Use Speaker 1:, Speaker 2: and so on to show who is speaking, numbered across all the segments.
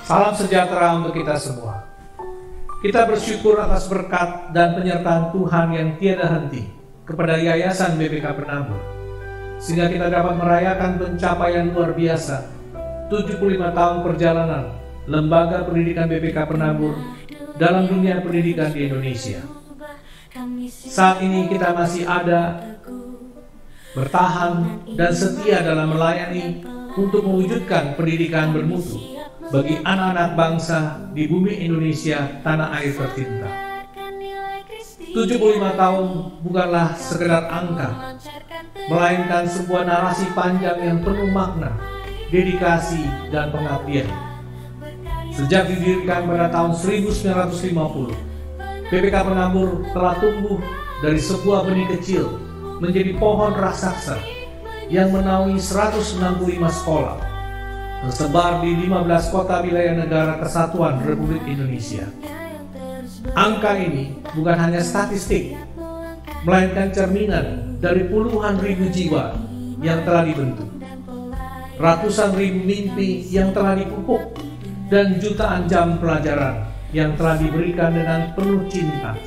Speaker 1: Salam sejahtera untuk kita semua. Kita bersyukur atas berkat dan penyertaan Tuhan yang tiada henti kepada Yayasan BPK Penambur, sehingga kita dapat merayakan pencapaian luar biasa 75 tahun perjalanan Lembaga Pendidikan BPK Penambur dalam dunia pendidikan di Indonesia. Saat ini kita masih ada, bertahan, dan setia dalam melayani untuk mewujudkan pendidikan bermutu bagi anak-anak bangsa di bumi Indonesia, tanah air tercinta. 75 tahun bukanlah sekedar angka, melainkan sebuah narasi panjang yang penuh makna, dedikasi, dan pengabdian. Sejak didirikan pada tahun 1950, BPK Penambur telah tumbuh dari sebuah benih kecil menjadi pohon raksasa yang menaungi 165 sekolah, tersebar di 15 kota wilayah negara kesatuan Republik Indonesia. Angka ini bukan hanya statistik, melainkan cerminan dari puluhan ribu jiwa yang telah dibentuk, ratusan ribu mimpi yang telah dipupuk, dan jutaan jam pelajaran yang telah diberikan dengan penuh cinta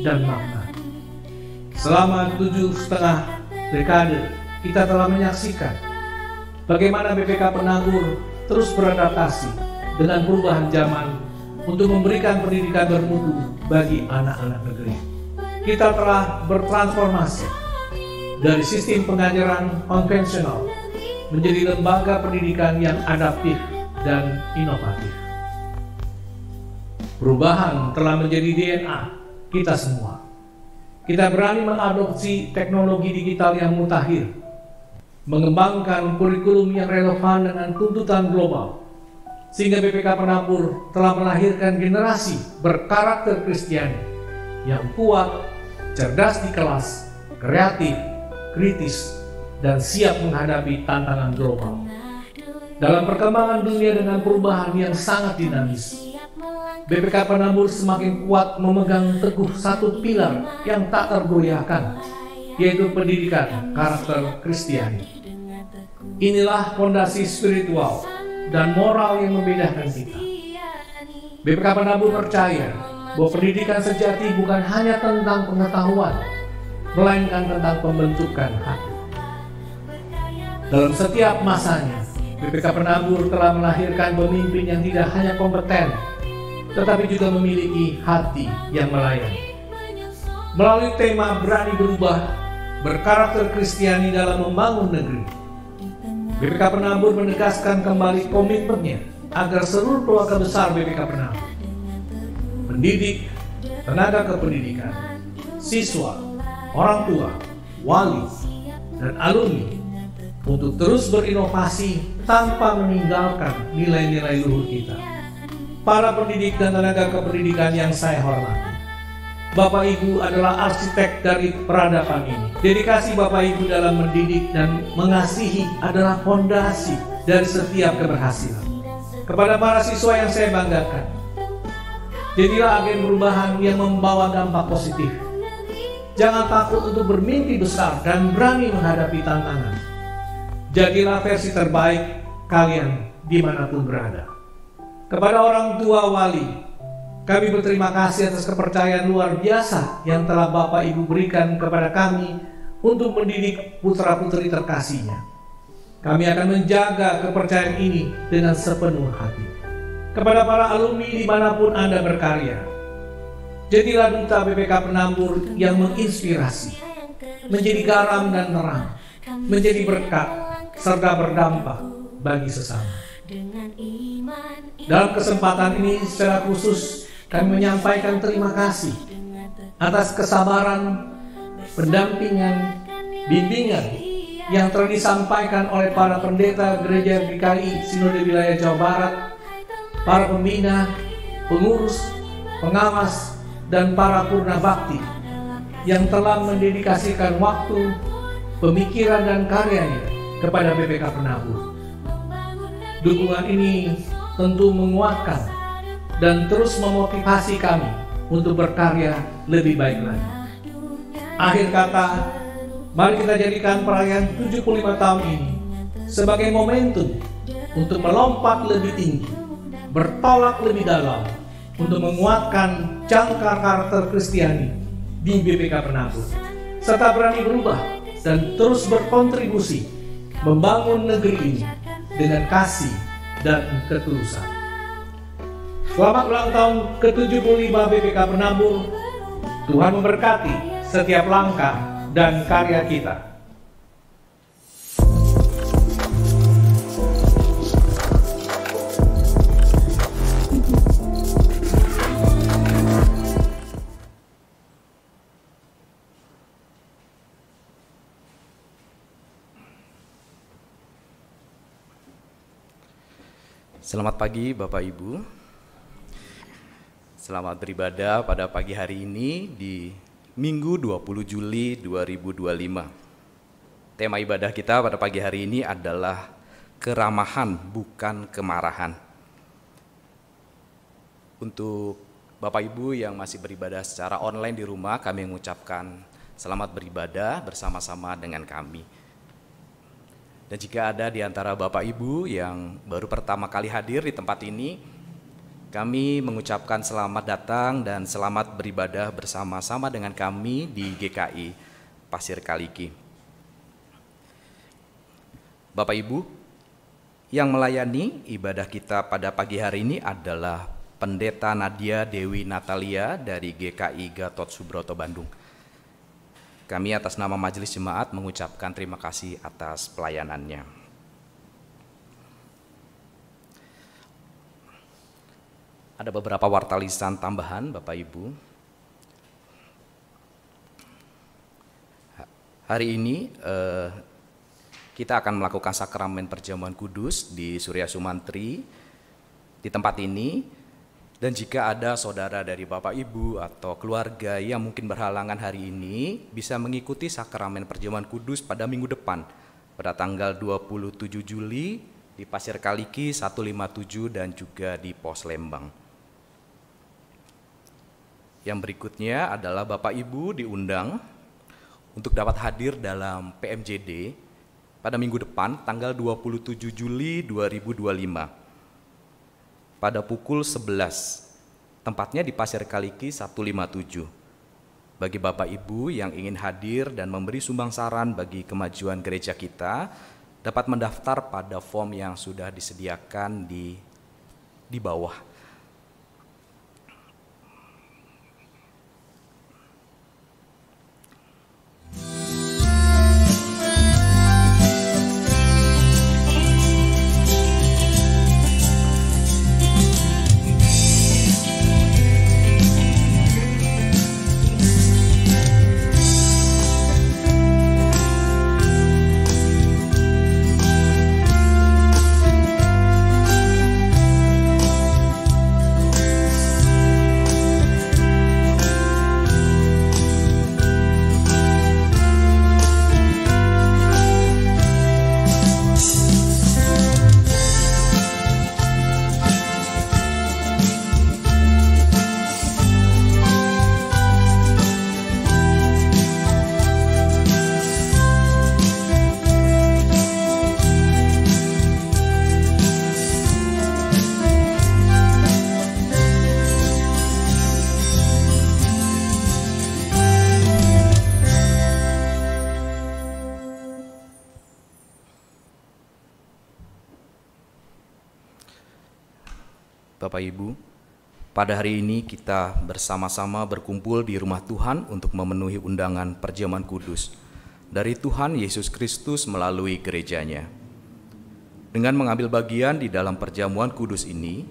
Speaker 1: dan makna. Selama 7,5 dekade, kita telah menyaksikan bagaimana BPK Penambur terus beradaptasi dengan perubahan zaman untuk memberikan pendidikan bermutu bagi anak-anak negeri. Kita telah bertransformasi dari sistem pengajaran konvensional menjadi lembaga pendidikan yang adaptif dan inovatif. Perubahan telah menjadi DNA kita semua. Kita berani mengadopsi teknologi digital yang mutakhir, mengembangkan kurikulum yang relevan dengan tuntutan global, sehingga BPK Penambur telah melahirkan generasi berkarakter Kristiani yang kuat, cerdas di kelas, kreatif, kritis, dan siap menghadapi tantangan global. Dalam perkembangan dunia dengan perubahan yang sangat dinamis, BPK Penambur semakin kuat memegang teguh satu pilar yang tak tergoyahkan, yaitu pendidikan karakter Kristiani. Inilah fondasi spiritual dan moral yang membedakan kita. BPK Penambur percaya bahwa pendidikan sejati bukan hanya tentang pengetahuan, melainkan tentang pembentukan hati. Dalam setiap masanya, BPK Penambur telah melahirkan pemimpin yang tidak hanya kompeten, tetapi juga memiliki hati yang melayani. Melalui tema berani berubah, berkarakter Kristiani dalam membangun negeri, BPK Penambur menegaskan kembali komitmennya agar seluruh keluarga besar BPK Penambur, pendidik, tenaga kependidikan, siswa, orang tua, wali, dan alumni untuk terus berinovasi tanpa meninggalkan nilai-nilai luhur kita. Para pendidik dan tenaga kependidikan yang saya hormati, Bapak Ibu adalah arsitek dari peradaban ini. Dedikasi Bapak Ibu dalam mendidik dan mengasihi adalah fondasi dari setiap keberhasilan. Kepada para siswa yang saya banggakan, jadilah agen perubahan yang membawa dampak positif. Jangan takut untuk bermimpi besar dan berani menghadapi tantangan. Jadilah versi terbaik kalian dimanapun berada. Kepada orang tua wali, kami berterima kasih atas kepercayaan luar biasa yang telah Bapak Ibu berikan kepada kami untuk mendidik putra-putri terkasihnya. Kami akan menjaga kepercayaan ini dengan sepenuh hati. Kepada para alumni dimanapun Anda berkarya, jadilah duta BPK Penambur yang menginspirasi, menjadi garam dan terang, menjadi berkat, serta berdampak bagi sesama. Dalam kesempatan ini secara khusus kami menyampaikan terima kasih atas kesabaran, pendampingan, bimbingan yang telah disampaikan oleh para pendeta Gereja GKI Sinode Wilayah Jawa Barat, para pembina, pengurus, pengawas, dan para purna bakti yang telah mendedikasikan waktu, pemikiran, dan karyanya kepada BPK Penambur. Dukungan ini tentu menguatkan dan terus memotivasi kami untuk berkarya lebih baik lagi. Akhir kata, mari kita jadikan perayaan 75 tahun ini sebagai momentum untuk melompat lebih tinggi bertolak lebih dalam untuk menguatkan jangkar karakter Kristiani di BPK Penabur, serta berani berubah dan terus berkontribusi membangun negeri ini dengan kasih dan ketulusan. Selamat ulang tahun ke-75 BPK Penabur. Tuhan memberkati setiap langkah dan karya kita.
Speaker 2: Selamat pagi Bapak Ibu. Selamat beribadah pada pagi hari ini di Minggu 20 Juli 2025. Tema ibadah kita pada pagi hari ini adalah keramahan bukan kemarahan. Untuk Bapak Ibu yang masih beribadah secara online di rumah, kami mengucapkan selamat beribadah bersama-sama dengan kami. Dan jika ada di antara Bapak Ibu yang baru pertama kali hadir di tempat ini, kami mengucapkan selamat datang dan selamat beribadah bersama-sama dengan kami di GKI Pasir Kaliki. Bapak Ibu, yang melayani ibadah kita pada pagi hari ini adalah Pendeta Nadia Dewi Natalia dari GKI Gatot Subroto Bandung. Kami atas nama Majelis Jemaat mengucapkan terima kasih atas pelayanannya. Ada beberapa warta lisan tambahan Bapak Ibu. Hari ini kita akan melakukan sakramen perjamuan kudus di Surya Sumantri di tempat ini. Dan jika ada saudara dari Bapak Ibu atau keluarga yang mungkin berhalangan hari ini, bisa mengikuti sakramen perjamuan kudus pada minggu depan, pada tanggal 27 Juli di Pasir Kaliki 157 dan juga di Pos Lembang. Yang berikutnya adalah Bapak Ibu diundang untuk dapat hadir dalam PMJD pada minggu depan tanggal 27 Juli 2025. Pada pukul 11, tempatnya di Pasir Kaliki 157. Bagi Bapak Ibu yang ingin hadir dan memberi sumbang saran bagi kemajuan gereja kita, dapat mendaftar pada form yang sudah disediakan di bawah. Bapak Ibu, pada hari ini kita bersama-sama berkumpul di rumah Tuhan untuk memenuhi undangan perjamuan kudus dari Tuhan Yesus Kristus melalui gerejanya. Dengan mengambil bagian di dalam perjamuan kudus ini,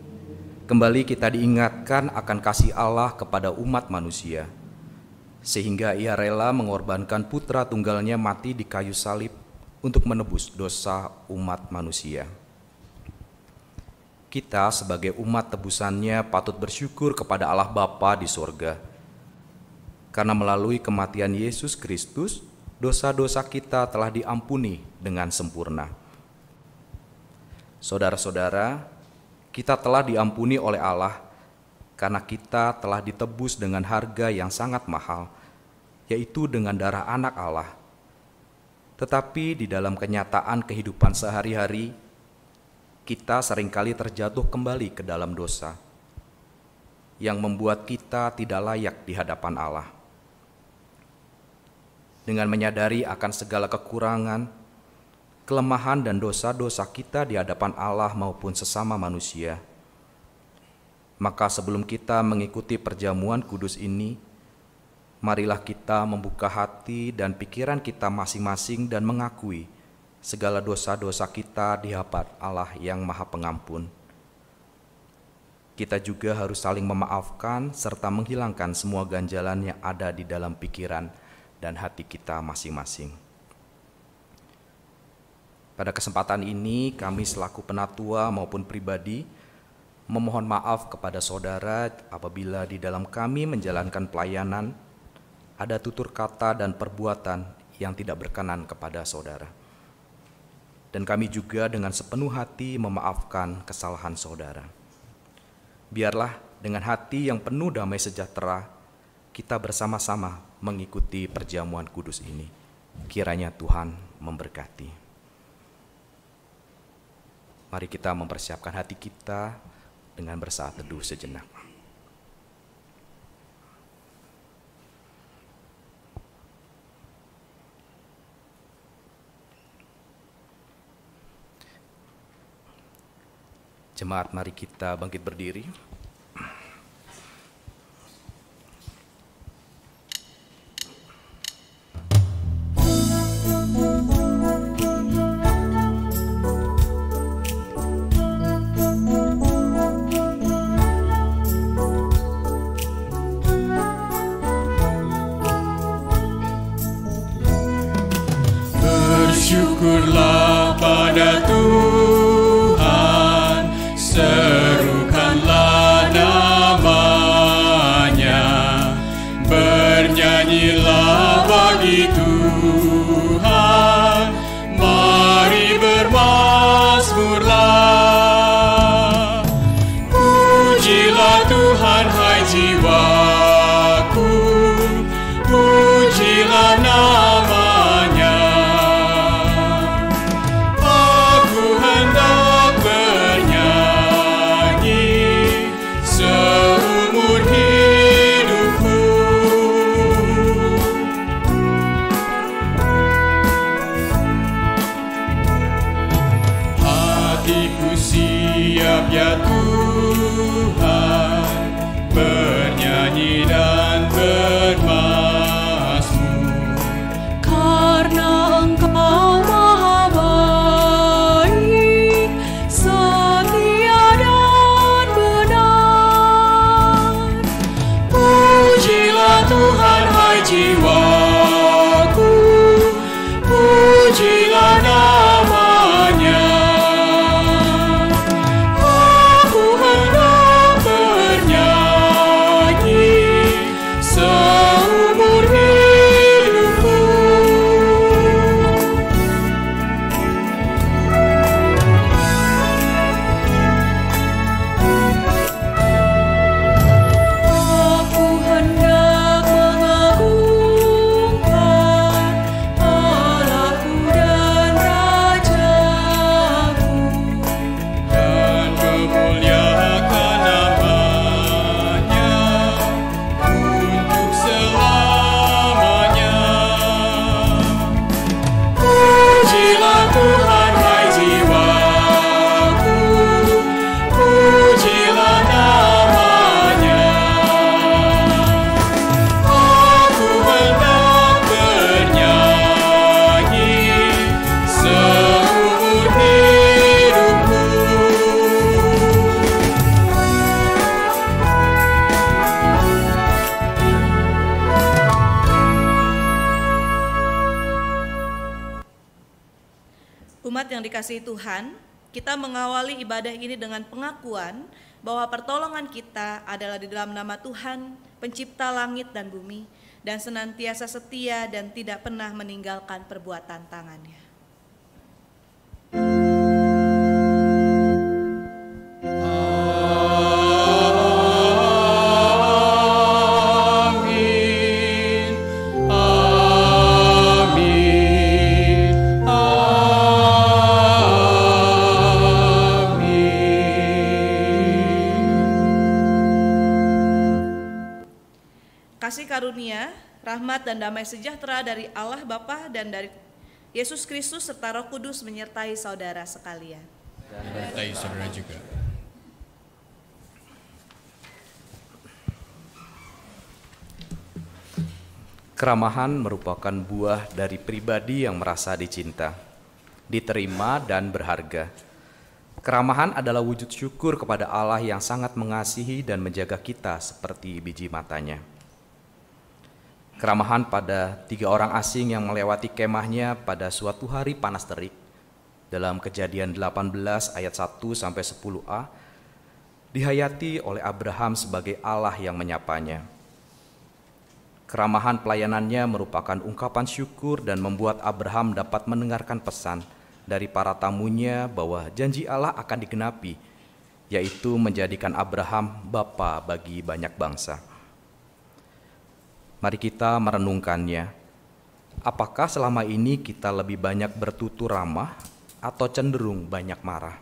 Speaker 2: kembali kita diingatkan akan kasih Allah kepada umat manusia, sehingga Ia rela mengorbankan putra tunggalnya mati di kayu salib untuk menebus dosa umat manusia. Kita sebagai umat tebusannya patut bersyukur kepada Allah Bapa di sorga, karena melalui kematian Yesus Kristus, dosa-dosa kita telah diampuni dengan sempurna. Saudara-saudara, kita telah diampuni oleh Allah karena kita telah ditebus dengan harga yang sangat mahal, yaitu dengan darah anak Allah. Tetapi di dalam kenyataan kehidupan sehari-hari, kita seringkali terjatuh kembali ke dalam dosa yang membuat kita tidak layak di hadapan Allah. Dengan menyadari akan segala kekurangan, kelemahan dan dosa-dosa kita di hadapan Allah maupun sesama manusia, maka sebelum kita mengikuti perjamuan kudus ini, marilah kita membuka hati dan pikiran kita masing-masing dan mengakui segala dosa-dosa kita di hadapan Allah yang Maha Pengampun. Kita juga harus saling memaafkan serta menghilangkan semua ganjalan yang ada di dalam pikiran dan hati kita masing-masing. Pada kesempatan ini, kami selaku penatua maupun pribadi memohon maaf kepada saudara apabila di dalam kami menjalankan pelayanan ada tutur kata dan perbuatan yang tidak berkenan kepada saudara. Dan kami juga dengan sepenuh hati memaafkan kesalahan saudara. Biarlah dengan hati yang penuh damai sejahtera, kita bersama-sama mengikuti perjamuan kudus ini. Kiranya Tuhan memberkati. Mari kita mempersiapkan hati kita dengan bersaat teduh sejenak. Jemaat, mari kita bangkit berdiri.
Speaker 3: Bersyukurlah pada Tuhan, serukanlah namanya, bernyanyilah bagi Tuhan, mari bermazmurlah. Pujilah Tuhan hai jiwaku, pujilah namanya. Ya Tuhan, bernyanyi dan bermazmur, karena Engkau Maha baik, setia dan benar. Pujilah Tuhan hai jiwaku, pujilah namanya.
Speaker 4: Umat yang dikasihi Tuhan, kita mengawali ibadah ini dengan pengakuan bahwa pertolongan kita adalah di dalam nama Tuhan, pencipta langit dan bumi, dan senantiasa setia dan tidak pernah meninggalkan perbuatan tangannya.
Speaker 3: Amin.
Speaker 4: karunia, rahmat dan damai sejahtera dari Allah Bapa dan dari Yesus Kristus serta Roh Kudus menyertai saudara sekalian.
Speaker 3: Menyertai saudara juga.
Speaker 2: Keramahan merupakan buah dari pribadi yang merasa dicinta, diterima, dan berharga. Keramahan adalah wujud syukur kepada Allah yang sangat mengasihi dan menjaga kita seperti biji matanya. Keramahan pada 3 orang asing yang melewati kemahnya pada suatu hari panas terik dalam Kejadian 18 ayat 1-10a dihayati oleh Abraham sebagai Allah yang menyapanya. Keramahan pelayanannya merupakan ungkapan syukur dan membuat Abraham dapat mendengarkan pesan dari para tamunya bahwa janji Allah akan digenapi, yaitu menjadikan Abraham bapa bagi banyak bangsa. Mari kita merenungkannya. Apakah selama ini kita lebih banyak bertutur ramah atau cenderung banyak marah?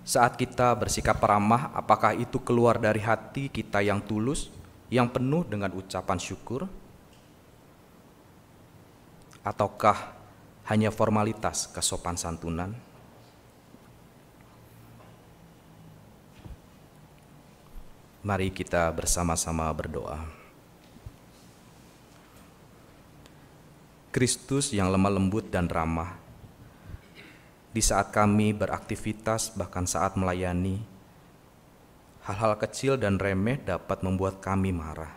Speaker 2: Saat kita bersikap ramah, apakah itu keluar dari hati kita yang tulus, yang penuh dengan ucapan syukur? Ataukah hanya formalitas kesopan santunan? Mari kita bersama-sama berdoa. Kristus yang lemah lembut dan ramah, di saat kami beraktivitas, bahkan saat melayani, hal-hal kecil dan remeh dapat membuat kami marah,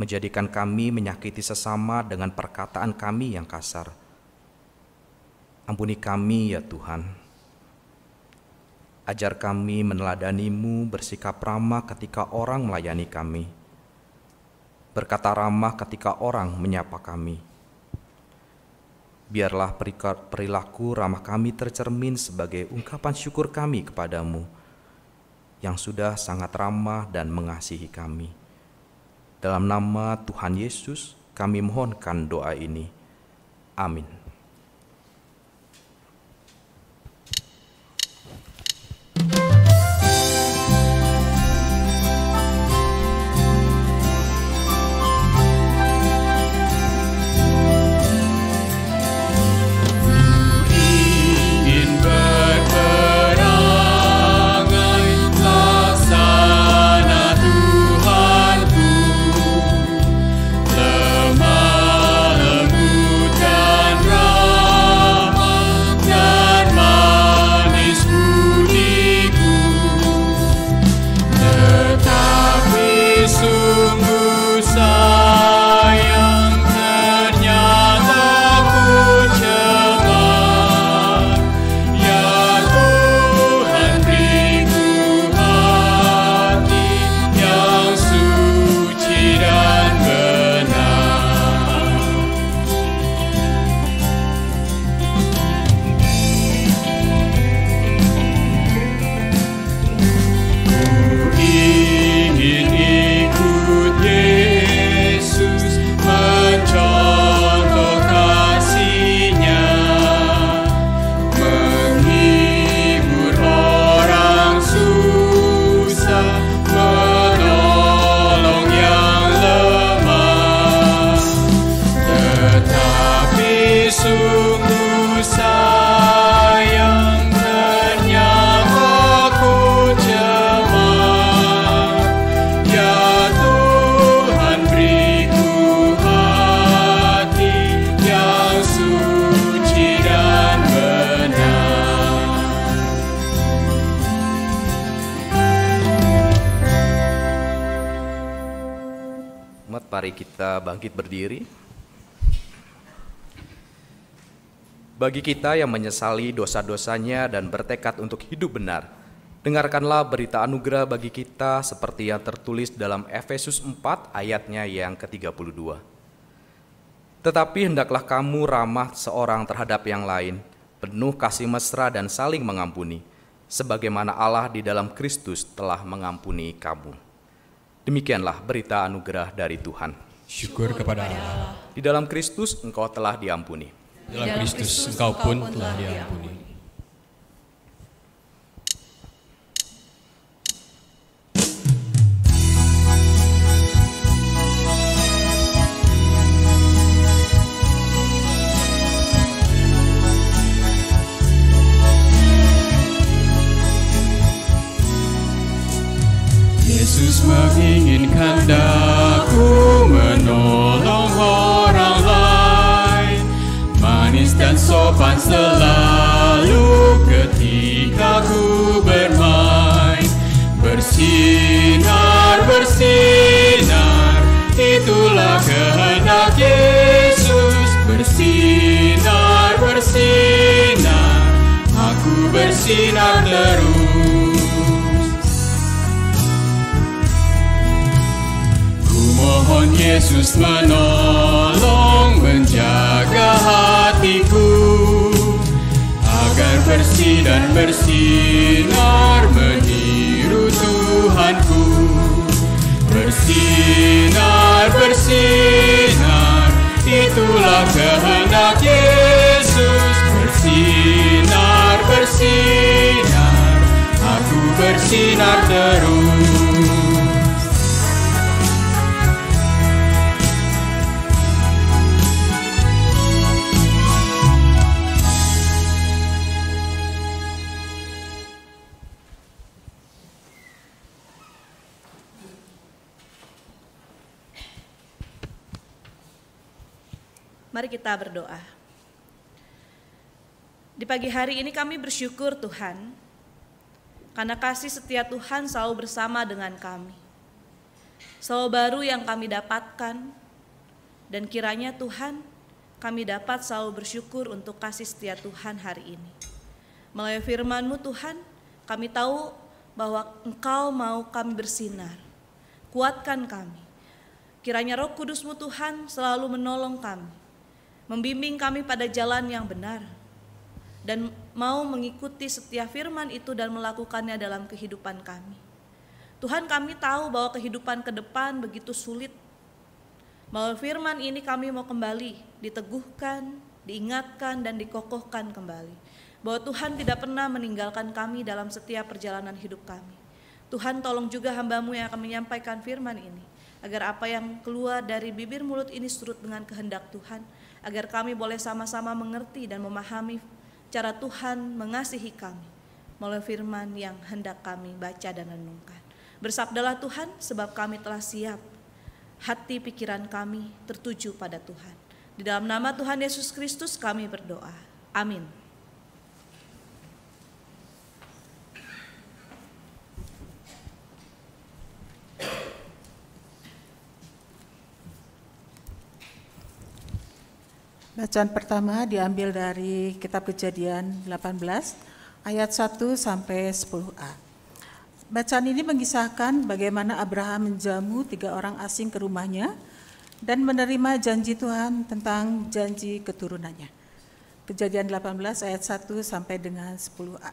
Speaker 2: menjadikan kami menyakiti sesama dengan perkataan kami yang kasar. Ampuni kami ya Tuhan. Ajar kami meneladani-Mu, bersikap ramah ketika orang melayani kami, berkata ramah ketika orang menyapa kami. Biarlah perilaku ramah kami tercermin sebagai ungkapan syukur kami kepadamu yang sudah sangat ramah dan mengasihi kami. Dalam nama Tuhan Yesus kami mohonkan doa ini. Amin. Mari kita bangkit berdiri. Bagi kita yang menyesali dosa-dosanya dan bertekad untuk hidup benar, dengarkanlah berita anugerah bagi kita seperti yang tertulis dalam Efesus 4 ayatnya yang ke-32. Tetapi hendaklah kamu ramah seorang terhadap yang lain, penuh kasih mesra dan saling mengampuni, sebagaimana Allah di dalam Kristus telah mengampuni kamu. Demikianlah berita anugerah dari Tuhan.
Speaker 3: Syukur kepada Allah.
Speaker 2: Di dalam Kristus engkau telah diampuni.
Speaker 3: Dalam Kristus engkau pun telah diampuni. sopan selalu ketika ku bermain. Bersinar, bersinar, itulah kehendak Yesus. Bersinar, bersinar, aku bersinar terus. Ku mohon Yesus menolong, menjaga hatiku, agar bersih dan bersinar meniru Tuhanku. Bersinar, bersinar, itulah kehendak Yesus. Bersinar, bersinar, aku bersinar terus.
Speaker 4: Mari kita berdoa. Di pagi hari ini kami bersyukur Tuhan, karena kasih setia Tuhan selalu bersama dengan kami. Selalu baru yang kami dapatkan, dan kiranya Tuhan kami dapat selalu bersyukur untuk kasih setia Tuhan hari ini. Melalui firman-Mu Tuhan, kami tahu bahwa Engkau mau kami bersinar. Kuatkan kami. Kiranya Roh Kudus-Mu Tuhan selalu menolong kami, membimbing kami pada jalan yang benar, dan mau mengikuti setiap firman itu dan melakukannya dalam kehidupan kami. Tuhan, kami tahu bahwa kehidupan ke depan begitu sulit. Melalui firman ini kami mau kembali diteguhkan, diingatkan, dan dikokohkan kembali, bahwa Tuhan tidak pernah meninggalkan kami dalam setiap perjalanan hidup kami. Tuhan, tolong juga hamba-Mu yang akan menyampaikan firman ini, agar apa yang keluar dari bibir mulut ini surut dengan kehendak Tuhan, agar kami boleh sama-sama mengerti dan memahami cara Tuhan mengasihi kami melalui firman yang hendak kami baca dan renungkan. Bersabdalah Tuhan, sebab kami telah siap, hati pikiran kami tertuju pada Tuhan. Di dalam nama Tuhan Yesus Kristus kami berdoa. Amin.
Speaker 5: Bacaan pertama diambil dari Kitab Kejadian 18 ayat 1 sampai 10a. Bacaan ini mengisahkan bagaimana Abraham menjamu 3 orang asing ke rumahnya dan menerima janji Tuhan tentang janji keturunannya. Kejadian 18 ayat 1 sampai dengan 10a.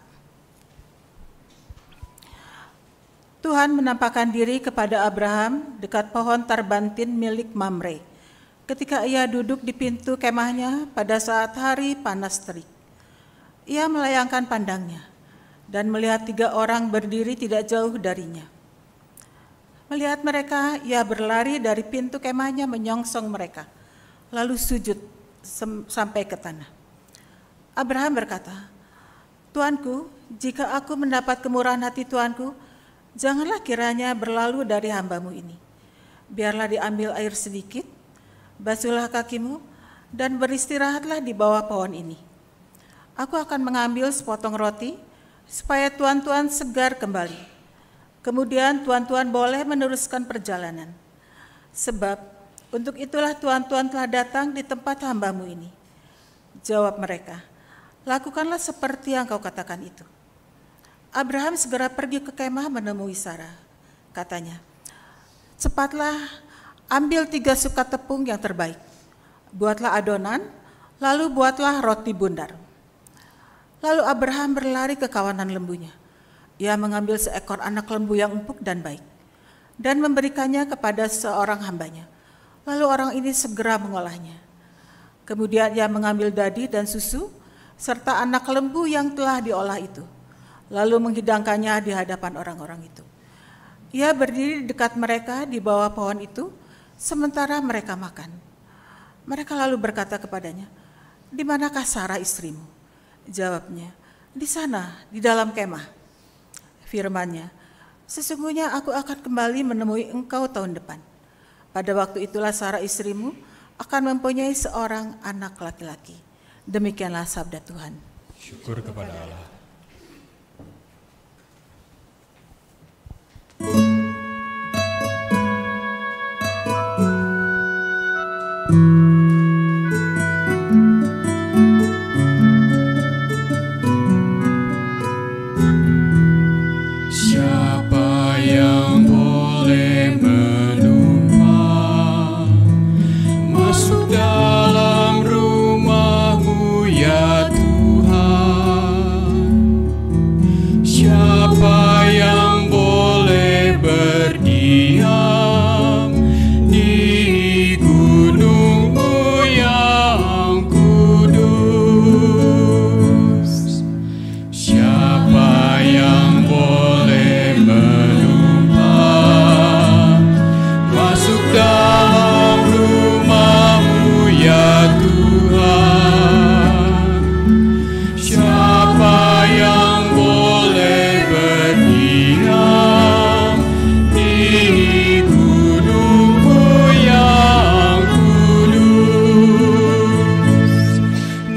Speaker 5: Tuhan menampakkan diri kepada Abraham dekat pohon tarbantin milik Mamre, ketika ia duduk di pintu kemahnya pada saat hari panas terik. Ia melayangkan pandangnya dan melihat 3 orang berdiri tidak jauh darinya. Melihat mereka, ia berlari dari pintu kemahnya menyongsong mereka, lalu sujud sampai ke tanah. Abraham berkata, "Tuanku, jika aku mendapat kemurahan hati Tuanku, janganlah kiranya berlalu dari hamba-Mu ini. Biarlah diambil air sedikit, basuhlah kakimu, dan beristirahatlah di bawah pohon ini. Aku akan mengambil sepotong roti, supaya tuan-tuan segar kembali. Kemudian tuan-tuan boleh meneruskan perjalanan. Sebab untuk itulah tuan-tuan telah datang di tempat hamba-Mu ini." Jawab mereka, "Lakukanlah seperti yang kau katakan itu." Abraham segera pergi ke kemah menemui Sarah. Katanya, "Cepatlah, ambil 3 sukat tepung yang terbaik, buatlah adonan, lalu buatlah roti bundar." Lalu Abraham berlari ke kawanan lembunya. Ia mengambil seekor anak lembu yang empuk dan baik, dan memberikannya kepada seorang hambanya. Lalu orang ini segera mengolahnya. Kemudian ia mengambil dadi dan susu, serta anak lembu yang telah diolah itu, lalu menghidangkannya di hadapan orang-orang itu. Ia berdiri dekat mereka di bawah pohon itu, sementara mereka makan. Mereka lalu berkata kepadanya, "Di manakah Sarah istrimu?" Jawabnya, "Di sana, di dalam kemah." Firman-Nya, "Sesungguhnya aku akan kembali menemui engkau tahun depan. Pada waktu itulah Sarah istrimu akan mempunyai seorang anak laki-laki." Demikianlah sabda Tuhan.
Speaker 3: Syukur kepada Allah. Siapa yang boleh menumpang masuk dalam rumah-Mu ya Tuhan? Siapa yang boleh berdiam di gunung-Mu yang kudus? Siapa yang boleh menumpang masuk dalam rumah-Mu ya Tuhan? Siapa yang boleh berdiam di gunung-Mu yang kudus?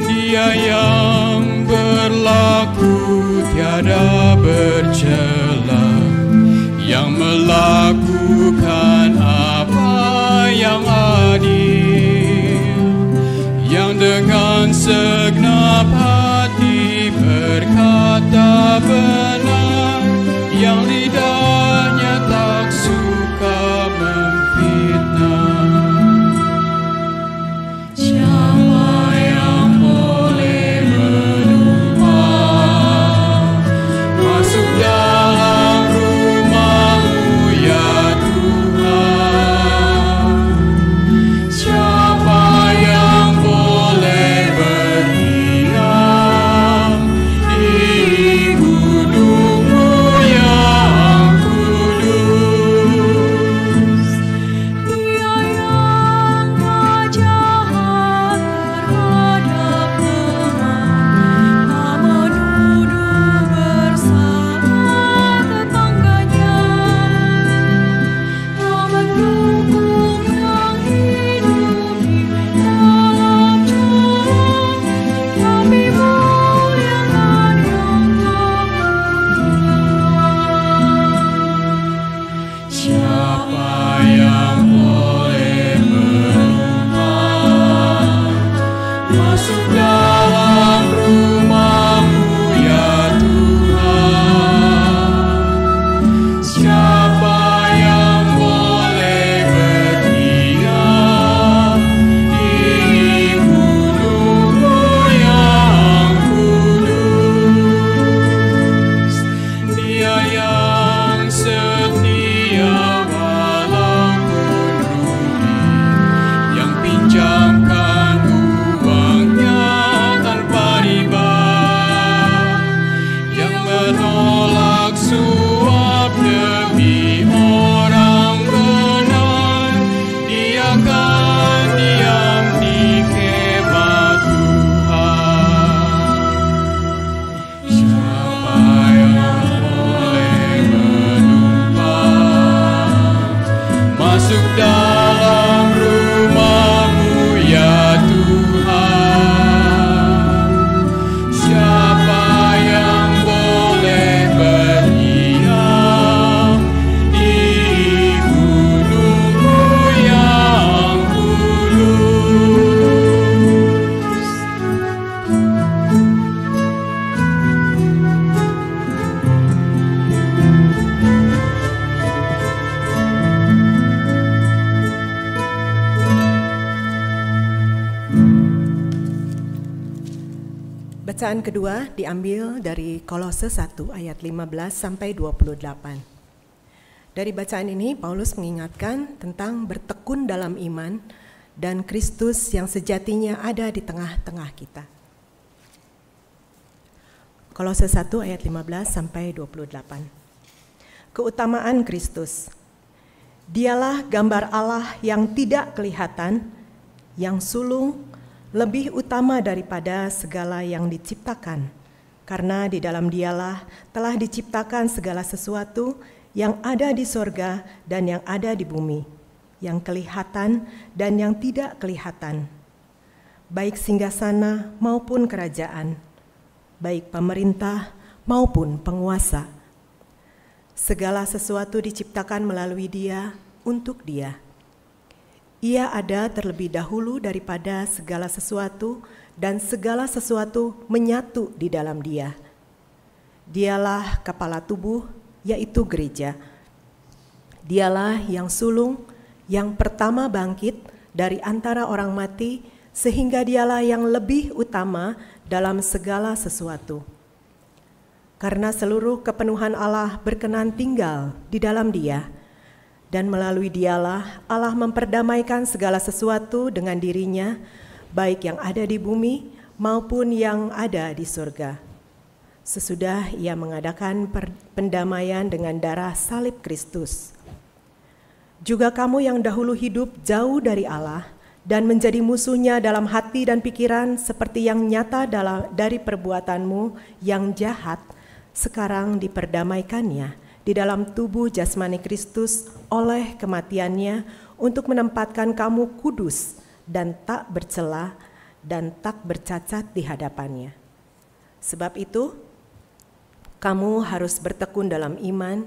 Speaker 3: Dia yang berlaku tiada bercela, yang melakukan apa yang adil, yang dengan segenap hati berkata benar, yang lidahnya tak suka memfitnah. Siapa yang boleh menumpang masuk dalam rumah-Mu ya Tuhan? Siapa yang boleh berdiam di gunung-Mu yang kudus? Dia yang jahat terhadap teman, namun duduk bersama tetangganya, yang mendukung yang hidup di dalam curang, yang memuliakan yang terkutuk. Siapa yang boleh menumpang masuk dalam rumah-Mu ya Tuhan? Siapa yang boleh berdiam di gunung-Mu yang kudus? Dia yang setia walaupun rugi, yang pinjamkan uangnya tanpa riba, yang menolak suap demi orang benar. Dia akan diam di kemah Tuhan. Siapa yang boleh menumpang masuk dalam rumah-Mu ya Tuhan? Siapa yang boleh berdiam di gunung-Mu yang kudus?
Speaker 6: Bacaan kedua diambil dari Kolose 1 ayat 15 sampai 28. Dari bacaan ini Paulus mengingatkan tentang bertekun dalam iman dan Kristus yang sejatinya ada di tengah-tengah kita. Kolose 1 ayat 15 sampai 28. Keutamaan Kristus. Dialah gambar Allah yang tidak kelihatan, yang sulung, lebih utama daripada segala yang diciptakan, karena di dalam Dialah telah diciptakan segala sesuatu yang ada di sorga dan yang ada di bumi, yang kelihatan dan yang tidak kelihatan, baik singgasana maupun kerajaan, baik pemerintah maupun penguasa. Segala sesuatu diciptakan melalui Dia, untuk Dia. Ia ada terlebih dahulu daripada segala sesuatu, dan segala sesuatu menyatu di dalam Dia. Dialah kepala tubuh, yaitu gereja. Dialah yang sulung, yang pertama bangkit dari antara orang mati, sehingga Dialah yang lebih utama dalam segala sesuatu. Karena seluruh kepenuhan Allah berkenan tinggal di dalam Dia, dan melalui Dialah Allah memperdamaikan segala sesuatu dengan dirinya, baik yang ada di bumi maupun yang ada di surga. Sesudah Ia mengadakan pendamaian dengan darah salib Kristus. Juga kamu yang dahulu hidup jauh dari Allah dan menjadi musuhnya dalam hati dan pikiran seperti yang nyata dari perbuatanmu yang jahat, sekarang diperdamaikannya di dalam tubuh jasmani Kristus oleh kematiannya untuk menempatkan kamu kudus dan tak bercela dan tak bercacat di hadapannya. Sebab itu, kamu harus bertekun dalam iman,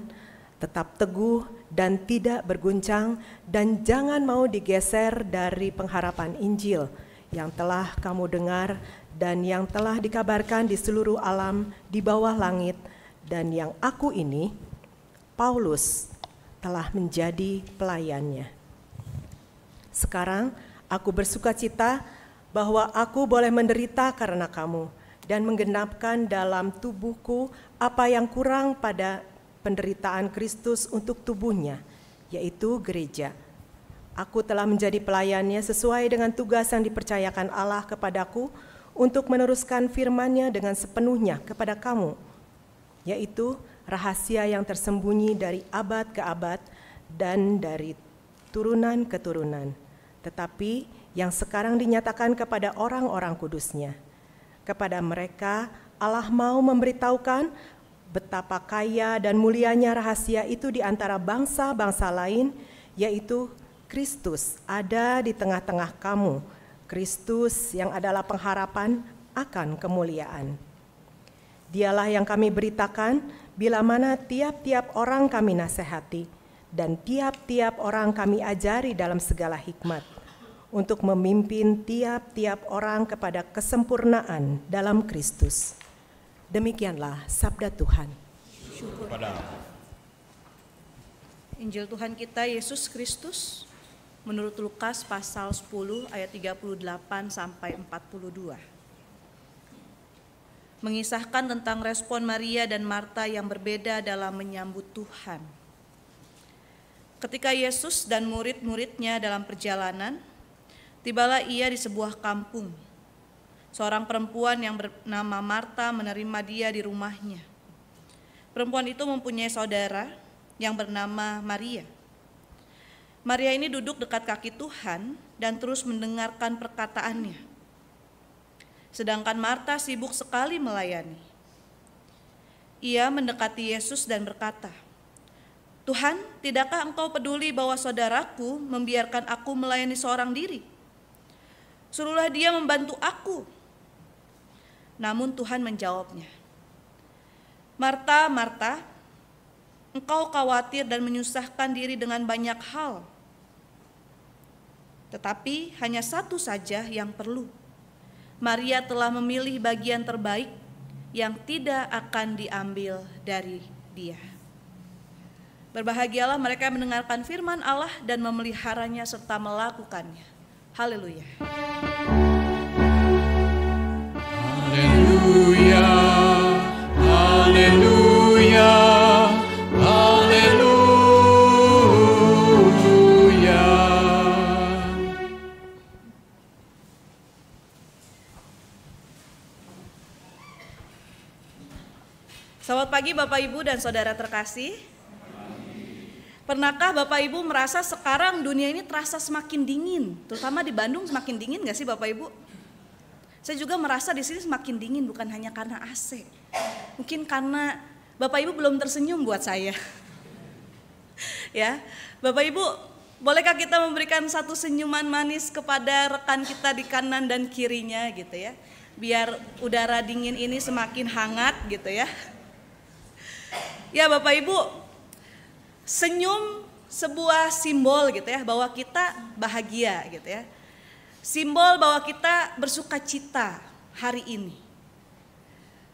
Speaker 6: tetap teguh dan tidak berguncang, dan jangan mau digeser dari pengharapan Injil yang telah kamu dengar dan yang telah dikabarkan di seluruh alam di bawah langit, dan yang aku ini, Paulus, telah menjadi pelayannya. Sekarang aku bersukacita bahwa aku boleh menderita karena kamu dan menggenapkan dalam tubuhku apa yang kurang pada penderitaan Kristus untuk tubuhnya, yaitu gereja. Aku telah menjadi pelayannya sesuai dengan tugas yang dipercayakan Allah kepadaku untuk meneruskan firman-Nya dengan sepenuhnya kepada kamu, yaitu rahasia yang tersembunyi dari abad ke abad dan dari turunan ke turunan, tetapi yang sekarang dinyatakan kepada orang-orang kudus-Nya. Kepada mereka Allah mau memberitahukan betapa kaya dan mulianya rahasia itu di antara bangsa-bangsa lain, yaitu Kristus ada di tengah-tengah kamu, Kristus yang adalah pengharapan akan kemuliaan. Dialah yang kami beritakan bila mana tiap-tiap orang kami nasihati dan tiap-tiap orang kami ajari dalam segala hikmat, untuk memimpin tiap-tiap orang kepada kesempurnaan dalam Kristus. Demikianlah sabda Tuhan.
Speaker 4: Syukur. Injil Tuhan kita Yesus Kristus menurut Lukas pasal 10 ayat 38 sampai 42. Mengisahkan tentang respon Maria dan Marta yang berbeda dalam menyambut Tuhan. Ketika Yesus dan murid-muridnya dalam perjalanan, tibalah ia di sebuah kampung. Seorang perempuan yang bernama Marta menerima dia di rumahnya. Perempuan itu mempunyai saudara yang bernama Maria. Maria ini duduk dekat kaki Tuhan dan terus mendengarkan perkataannya. Sedangkan Marta sibuk sekali melayani. Ia mendekati Yesus dan berkata, "Tuhan, tidakkah Engkau peduli bahwa saudaraku membiarkan aku melayani seorang diri? Suruhlah dia membantu aku." Namun Tuhan menjawabnya, "Marta, Marta, engkau khawatir dan menyusahkan diri dengan banyak hal. Tetapi hanya satu saja yang perlu. Maria telah memilih bagian terbaik yang tidak akan diambil dari dia." Berbahagialah mereka yang mendengarkan firman Allah dan memeliharanya serta melakukannya. Haleluya.
Speaker 3: Haleluya, haleluya, haleluya.
Speaker 4: Selamat pagi Bapak Ibu dan Saudara terkasih. Pernahkah Bapak Ibu merasa sekarang dunia ini terasa semakin dingin? Terutama di Bandung semakin dingin gak sih Bapak Ibu? Saya juga merasa di sini semakin dingin, bukan hanya karena AC. Mungkin karena Bapak Ibu belum tersenyum buat saya. Ya, Bapak Ibu, Bolehkah kita memberikan satu senyuman manis kepada rekan kita di kanan dan kirinya gitu ya. Biar udara dingin ini semakin hangat gitu ya. Ya Bapak Ibu, senyum sebuah simbol gitu ya bahwa kita bahagia gitu ya. Simbol bahwa kita bersuka cita hari ini.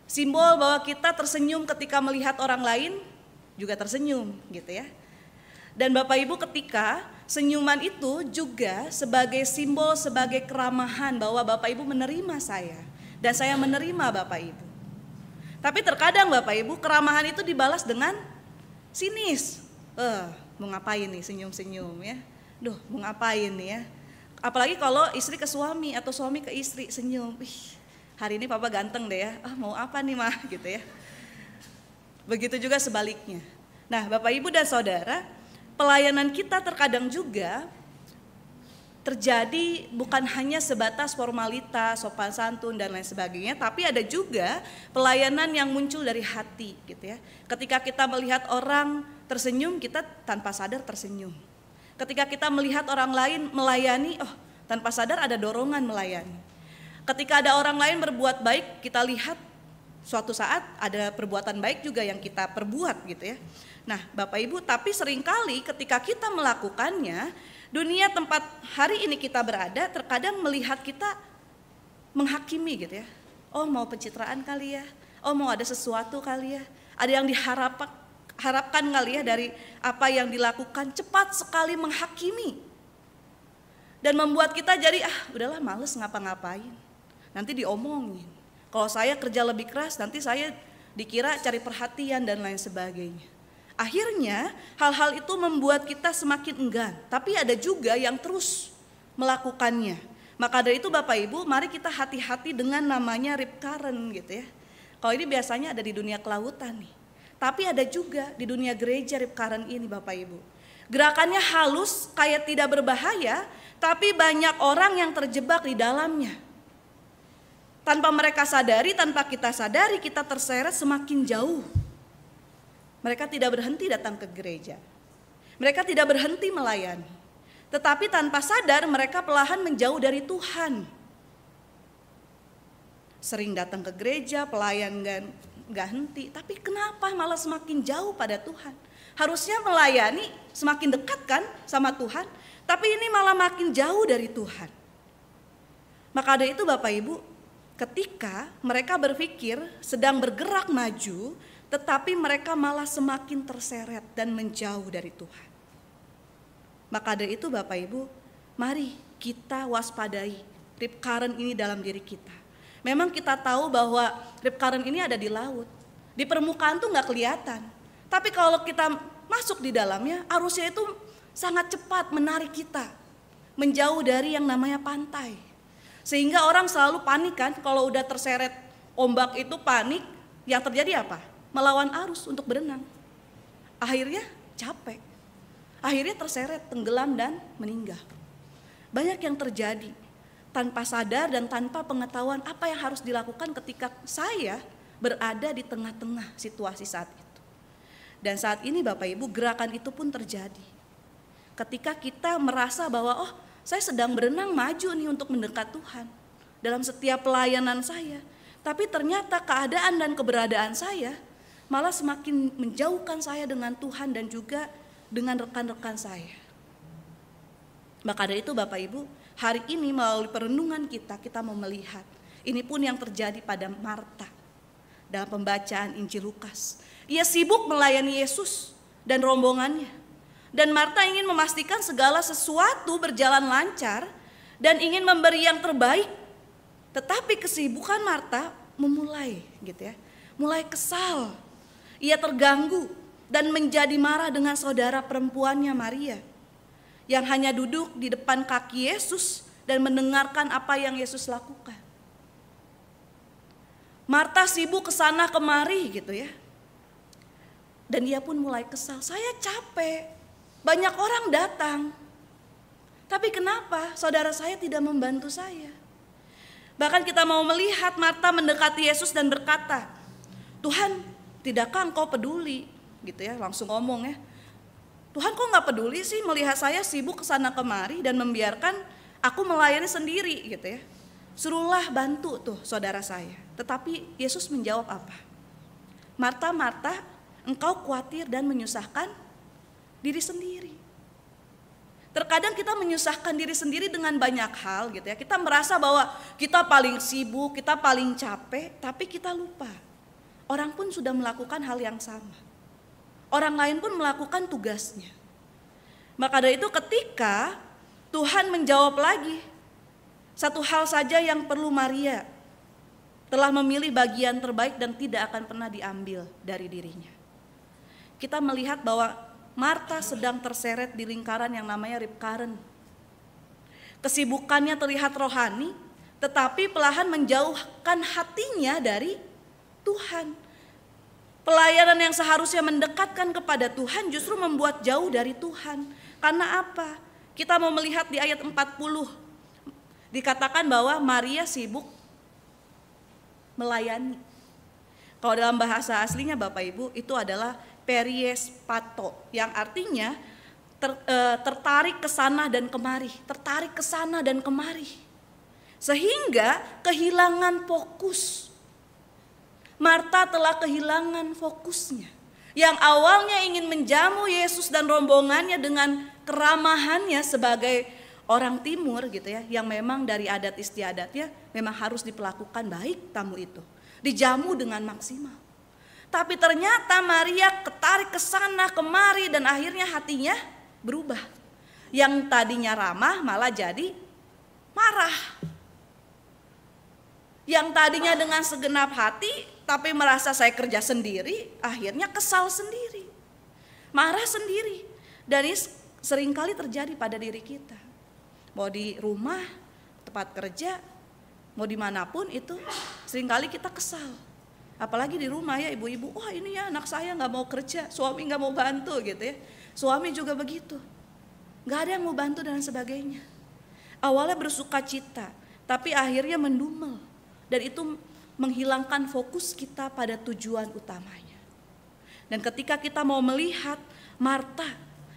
Speaker 4: Simbol bahwa kita tersenyum ketika melihat orang lain juga tersenyum gitu ya. Dan Bapak Ibu, ketika senyuman itu juga sebagai simbol, sebagai keramahan bahwa Bapak Ibu menerima saya dan saya menerima Bapak Ibu. Tapi terkadang Bapak Ibu, keramahan itu dibalas dengan sinis. Mau ngapain nih senyum-senyum ya? Duh, mau ngapain nih ya? Apalagi kalau istri ke suami atau suami ke istri senyum. Hari ini papa ganteng deh ya. Mau apa nih mah gitu ya. Begitu juga sebaliknya. Nah, Bapak Ibu dan Saudara, pelayanan kita terkadang juga terjadi bukan hanya sebatas formalitas, sopan santun dan lain sebagainya, tapi ada juga pelayanan yang muncul dari hati gitu ya. Ketika kita melihat orang tersenyum, kita tanpa sadar tersenyum. Ketika kita melihat orang lain melayani, tanpa sadar ada dorongan melayani. Ketika ada orang lain berbuat baik, kita lihat suatu saat ada perbuatan baik juga yang kita perbuat gitu ya. Nah Bapak Ibu, tapi seringkali ketika kita melakukannya, dunia tempat hari ini kita berada terkadang melihat kita menghakimi gitu ya. Mau pencitraan kali ya, mau ada sesuatu kali ya, ada yang diharapkan kali ya dari apa yang dilakukan, cepat sekali menghakimi. Dan membuat kita jadi udahlah males ngapa-ngapain, nanti diomongin. Kalau saya kerja lebih keras nanti saya dikira cari perhatian dan lain sebagainya. Akhirnya hal-hal itu membuat kita semakin enggan, tapi ada juga yang terus melakukannya. Maka dari itu Bapak Ibu, mari kita hati-hati dengan namanya rip current gitu ya. Kalau ini biasanya ada di dunia kelautan nih, tapi ada juga di dunia gereja rip current ini Bapak Ibu. Gerakannya halus, kayak tidak berbahaya, tapi banyak orang yang terjebak di dalamnya. Tanpa mereka sadari, tanpa kita sadari, kita terseret semakin jauh. Mereka tidak berhenti datang ke gereja. Mereka tidak berhenti melayani. Tetapi tanpa sadar mereka perlahan menjauh dari Tuhan. Sering datang ke gereja, pelayan gak henti. Tapi kenapa malah semakin jauh pada Tuhan? Harusnya melayani semakin dekat kan sama Tuhan. Tapi ini malah makin jauh dari Tuhan. Maka dari itu Bapak Ibu, ketika mereka berpikir sedang bergerak maju, tetapi mereka malah semakin terseret dan menjauh dari Tuhan. Maka dari itu Bapak Ibu, mari kita waspadai rip current ini dalam diri kita. Memang kita tahu bahwa rip current ini ada di laut. Di permukaan tuh gak kelihatan. Tapi kalau kita masuk di dalamnya, arusnya itu sangat cepat menarik kita menjauh dari yang namanya pantai. Sehingga orang selalu panik kan, kalau udah terseret ombak itu panik, yang terjadi apa? Melawan arus untuk berenang. Akhirnya capek. Akhirnya terseret, tenggelam dan meninggal. Banyak yang terjadi tanpa sadar dan tanpa pengetahuan apa yang harus dilakukan ketika saya berada di tengah-tengah situasi saat itu. Dan saat ini Bapak Ibu, gerakan itu pun terjadi. Ketika kita merasa bahwa saya sedang berenang maju nih untuk mendekat Tuhan dalam setiap pelayanan saya. Tapi ternyata keadaan dan keberadaan saya malah semakin menjauhkan saya dengan Tuhan dan juga dengan rekan-rekan saya. Maka dari itu Bapak Ibu, hari ini melalui perenungan kita mau melihat. Ini pun yang terjadi pada Marta dalam pembacaan Injil Lukas. Ia sibuk melayani Yesus dan rombongannya. Dan Marta ingin memastikan segala sesuatu berjalan lancar dan ingin memberi yang terbaik. Tetapi kesibukan Marta memulai gitu ya, mulai kesal. Ia terganggu dan menjadi marah dengan saudara perempuannya Maria yang hanya duduk di depan kaki Yesus dan mendengarkan apa yang Yesus lakukan. Marta sibuk kesana kemari gitu ya. Dan dia pun mulai kesal, saya capek, banyak orang datang. Tapi kenapa saudara saya tidak membantu saya? Bahkan kita mau melihat Marta mendekati Yesus dan berkata, Tuhan, tidakkah engkau peduli? Gitu ya, langsung ngomong ya. Tuhan kok nggak peduli sih melihat saya sibuk kesana kemari dan membiarkan aku melayani sendiri gitu ya. Suruhlah bantu tuh saudara saya. Tetapi Yesus menjawab apa? Marta, Marta, engkau khawatir dan menyusahkan diri sendiri. Terkadang kita menyusahkan diri sendiri dengan banyak hal gitu ya. Kita merasa bahwa kita paling sibuk, kita paling capek, tapi kita lupa. Orang pun sudah melakukan hal yang sama. Orang lain pun melakukan tugasnya. Maka dari itu ketika Tuhan menjawab lagi, satu hal saja yang perlu Maria telah memilih bagian terbaik dan tidak akan pernah diambil dari dirinya. Kita melihat bahwa Marta sedang terseret di lingkaran yang namanya rip current. Kesibukannya terlihat rohani, tetapi perlahan menjauhkan hatinya dari Tuhan. Pelayanan yang seharusnya mendekatkan kepada Tuhan justru membuat jauh dari Tuhan. Karena apa? Kita mau melihat di ayat 40. Dikatakan bahwa Maria sibuk melayani. Kalau dalam bahasa aslinya Bapak Ibu itu adalah periespato, yang artinya tertarik ke sana dan kemari, tertarik ke sana dan kemari. Sehingga kehilangan fokus. Marta telah kehilangan fokusnya. Yang awalnya ingin menjamu Yesus dan rombongannya dengan keramahannya sebagai orang timur gitu ya, yang memang dari adat istiadatnya memang harus diperlakukan baik tamu itu. Dijamu dengan maksimal. Tapi ternyata Maria ketarik ke sana kemari dan akhirnya hatinya berubah. Yang tadinya ramah malah jadi marah. Yang tadinya dengan segenap hati tapi merasa saya kerja sendiri, akhirnya kesal sendiri. Marah sendiri. Dan ini seringkali terjadi pada diri kita. Mau di rumah, tempat kerja, mau dimanapun itu seringkali kita kesal. Apalagi di rumah ya ibu-ibu, wah ini ya anak saya gak mau kerja, suami gak mau bantu gitu ya. Suami juga begitu, gak ada yang mau bantu dan sebagainya. Awalnya bersuka cita, tapi akhirnya mendumel. Dan itu menghilangkan fokus kita pada tujuan utamanya. Dan ketika kita mau melihat Marta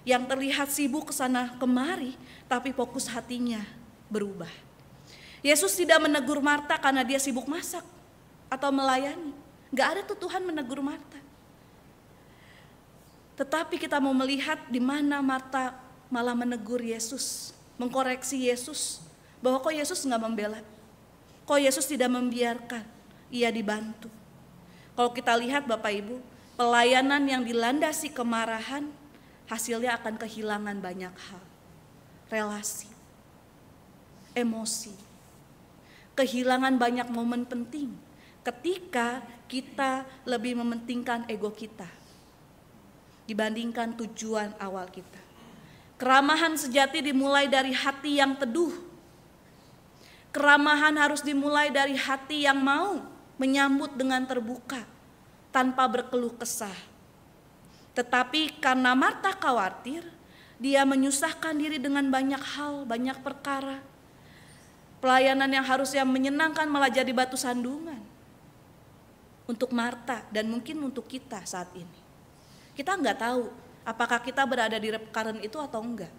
Speaker 4: yang terlihat sibuk kesana kemari, tapi fokus hatinya berubah. Yesus tidak menegur Marta karena dia sibuk masak atau melayani. Gak ada tuh Tuhan menegur Marta. Tetapi kita mau melihat di mana Marta malah menegur Yesus, mengkoreksi Yesus, bahwa kok Yesus gak membela, kok Yesus tidak membiarkan ia dibantu. Kalau kita lihat Bapak Ibu, pelayanan yang dilandasi kemarahan, hasilnya akan kehilangan banyak hal. Relasi, emosi, kehilangan banyak momen penting ketika kita lebih mementingkan ego kita dibandingkan tujuan awal kita. Keramahan sejati dimulai dari hati yang teduh. Keramahan harus dimulai dari hati yang mau menyambut dengan terbuka tanpa berkeluh kesah. Tetapi karena Marta khawatir, dia menyusahkan diri dengan banyak hal, banyak perkara. Pelayanan yang harusnya menyenangkan malah jadi batu sandungan untuk Marta dan mungkin untuk kita saat ini. Kita nggak tahu apakah kita berada di rep current itu atau enggak,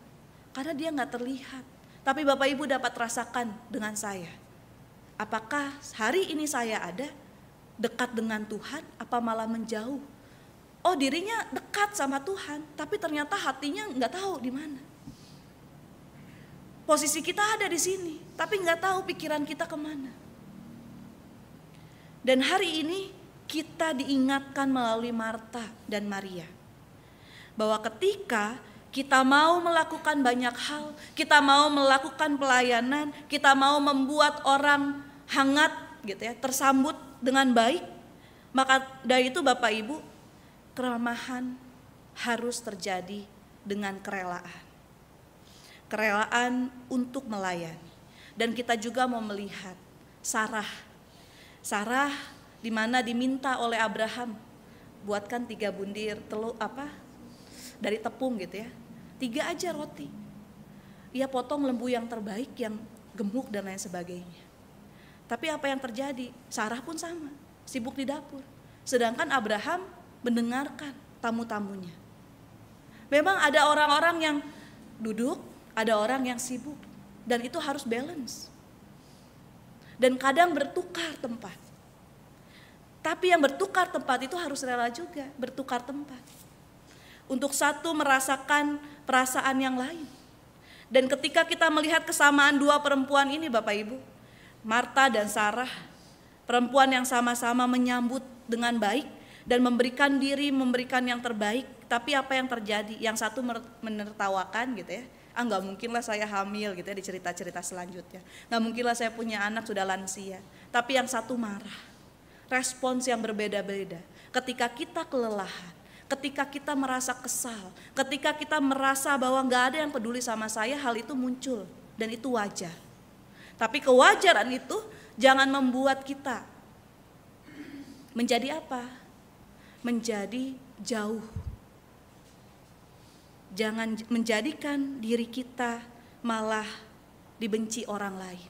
Speaker 4: karena dia nggak terlihat. Tapi Bapak Ibu dapat rasakan dengan saya, apakah hari ini saya ada dekat dengan Tuhan, apa malah menjauh? Oh, dirinya dekat sama Tuhan, tapi ternyata hatinya nggak tahu di mana. Posisi kita ada di sini, tapi nggak tahu pikiran kita kemana. Dan hari ini kita diingatkan melalui Marta dan Maria, bahwa ketika kita mau melakukan banyak hal, kita mau melakukan pelayanan, kita mau membuat orang hangat gitu ya, tersambut dengan baik, maka dari itu Bapak Ibu, keramahan harus terjadi dengan kerelaan. Kerelaan untuk melayani. Dan kita juga mau melihat Sarah di mana diminta oleh Abraham, buatkan 3 bundir telur dari tepung gitu ya, 3 aja roti. Ia potong lembu yang terbaik, yang gemuk dan lain sebagainya. Tapi apa yang terjadi? Sarah pun sama, sibuk di dapur. Sedangkan Abraham mendengarkan tamu-tamunya. Memang ada orang-orang yang duduk, ada orang yang sibuk, dan itu harus balance. Dan kadang bertukar tempat. Tapi yang bertukar tempat itu harus rela juga bertukar tempat. Untuk satu merasakan perasaan yang lain. Dan ketika kita melihat kesamaan dua perempuan ini Bapak Ibu, Marta dan Sarah, perempuan yang sama-sama menyambut dengan baik dan memberikan diri, memberikan yang terbaik. Tapi apa yang terjadi? Yang satu menertawakan gitu ya. Nggak mungkin lah saya hamil gitu ya di cerita-cerita selanjutnya. Nggak mungkin lah saya punya anak sudah lansia. Tapi yang satu marah. Respons yang berbeda-beda. Ketika kita kelelahan, ketika kita merasa kesal, ketika kita merasa bahwa nggak ada yang peduli sama saya, hal itu muncul dan itu wajar. Tapi kewajaran itu jangan membuat kita menjadi apa? Menjadi jauh. Jangan menjadikan diri kita malah dibenci orang lain.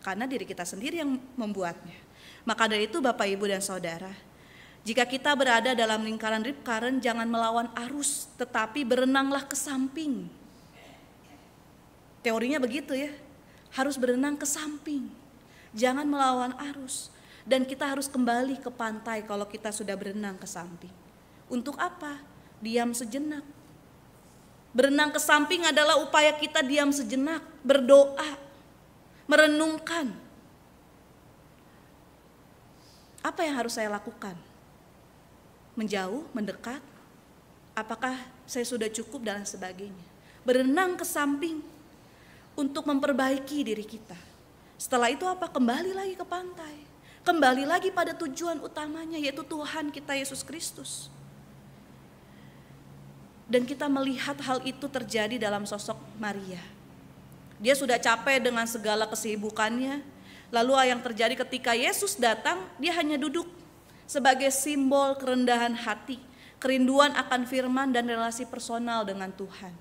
Speaker 4: Karena diri kita sendiri yang membuatnya. Maka dari itu Bapak, Ibu, dan Saudara, jika kita berada dalam lingkaran rip current, jangan melawan arus, tetapi berenanglah ke samping. Teorinya begitu ya, harus berenang ke samping. Jangan melawan arus. Dan kita harus kembali ke pantai kalau kita sudah berenang ke samping. Untuk apa? Diam sejenak. Berenang ke samping adalah upaya kita diam sejenak, berdoa, merenungkan. Apa yang harus saya lakukan? Menjauh, mendekat? Apakah saya sudah cukup dan sebagainya? Berenang ke samping untuk memperbaiki diri kita. Setelah itu apa? Kembali lagi ke pantai. Kembali lagi pada tujuan utamanya, yaitu Tuhan kita Yesus Kristus. Dan kita melihat hal itu terjadi dalam sosok Maria. Dia sudah capek dengan segala kesibukannya. Lalu yang terjadi ketika Yesus datang, dia hanya duduk sebagai simbol kerendahan hati, kerinduan akan firman dan relasi personal dengan Tuhan.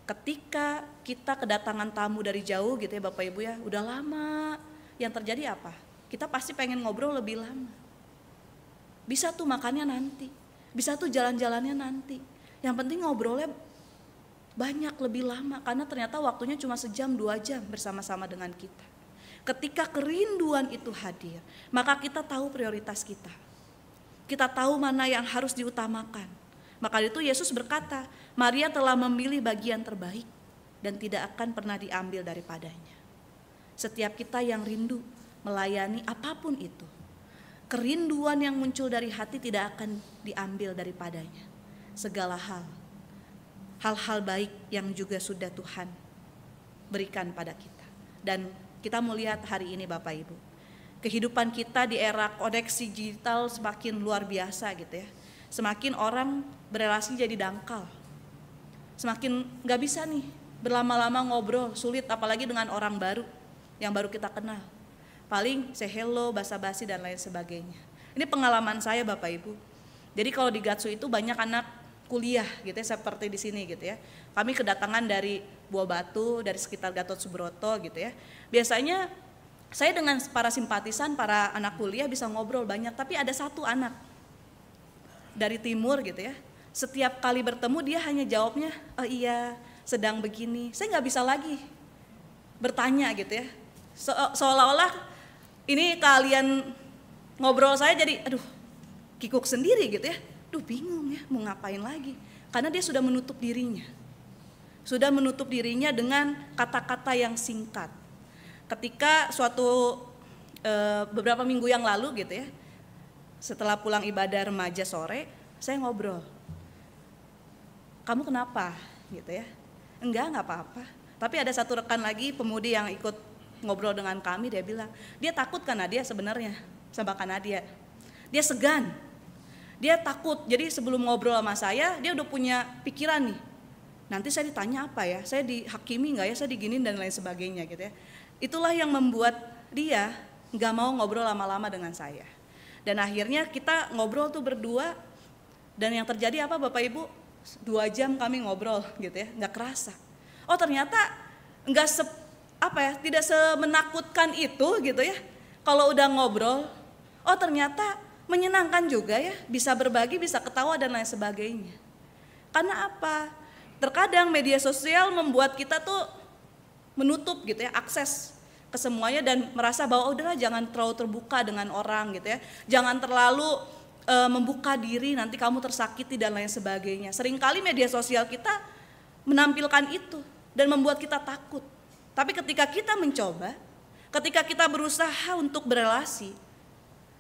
Speaker 4: Ketika kita kedatangan tamu dari jauh gitu ya Bapak Ibu ya, udah lama, yang terjadi apa? Kita pasti pengen ngobrol lebih lama. Bisa tuh makannya nanti, bisa tuh jalan-jalannya nanti. Yang penting ngobrolnya banyak lebih lama karena ternyata waktunya cuma sejam 2 jam bersama-sama dengan kita. Ketika kerinduan itu hadir, maka kita tahu prioritas kita. Kita tahu mana yang harus diutamakan. Maka itu Yesus berkata, Maria telah memilih bagian terbaik dan tidak akan pernah diambil daripadanya. Setiap kita yang rindu melayani apapun itu, kerinduan yang muncul dari hati tidak akan diambil daripadanya. Segala hal-hal baik yang juga sudah Tuhan berikan pada kita. Dan kita mau lihat hari ini Bapak Ibu, kehidupan kita di era koneksi digital semakin luar biasa gitu ya. Semakin orang berelasi jadi dangkal, semakin gak bisa nih berlama-lama ngobrol, sulit apalagi dengan orang baru yang baru kita kenal. Paling say hello, basa-basi dan lain sebagainya. Ini pengalaman saya Bapak Ibu. Jadi kalau di Gatsu itu banyak anak kuliah gitu ya, seperti di sini gitu ya. Kami kedatangan dari Buah Batu, dari sekitar Gatot Subroto gitu ya. Biasanya saya dengan para simpatisan, para anak kuliah bisa ngobrol banyak, tapi ada satu anak dari timur gitu ya. Setiap kali bertemu dia hanya jawabnya, oh iya sedang begini. Saya nggak bisa lagi bertanya gitu ya. Seolah-olah ini kalian ngobrol saya jadi aduh kikuk sendiri gitu ya. Duh bingung ya mau ngapain lagi. Karena dia sudah menutup dirinya. Sudah menutup dirinya dengan kata-kata yang singkat. Ketika suatu beberapa minggu yang lalu gitu ya. Setelah pulang ibadah remaja sore, saya ngobrol. Kamu kenapa gitu ya? Enggak apa-apa. Tapi ada satu rekan lagi pemudi yang ikut ngobrol dengan kami, dia bilang, dia takut kan Nadia sebenarnya sama Kak Nadia. Dia segan. Dia takut, jadi sebelum ngobrol sama saya, dia udah punya pikiran nih. Nanti saya ditanya apa ya, saya dihakimi gak ya, saya diginin dan lain sebagainya gitu ya. Itulah yang membuat dia gak mau ngobrol lama-lama dengan saya. Dan akhirnya kita ngobrol tuh berdua, dan yang terjadi apa Bapak Ibu? 2 jam kami ngobrol gitu ya, gak kerasa. Oh ternyata tidak semenakutkan itu gitu ya. Kalau udah ngobrol, oh ternyata menyenangkan juga ya, bisa berbagi, bisa ketawa dan lain sebagainya. Karena apa? Terkadang media sosial membuat kita tuh menutup gitu ya akses ke semuanya dan merasa bahwa udahlah jangan terlalu terbuka dengan orang gitu ya. Jangan terlalu membuka diri, nanti kamu tersakiti dan lain sebagainya. Seringkali media sosial kita menampilkan itu dan membuat kita takut. Tapi ketika kita mencoba, ketika kita berusaha untuk berelasi,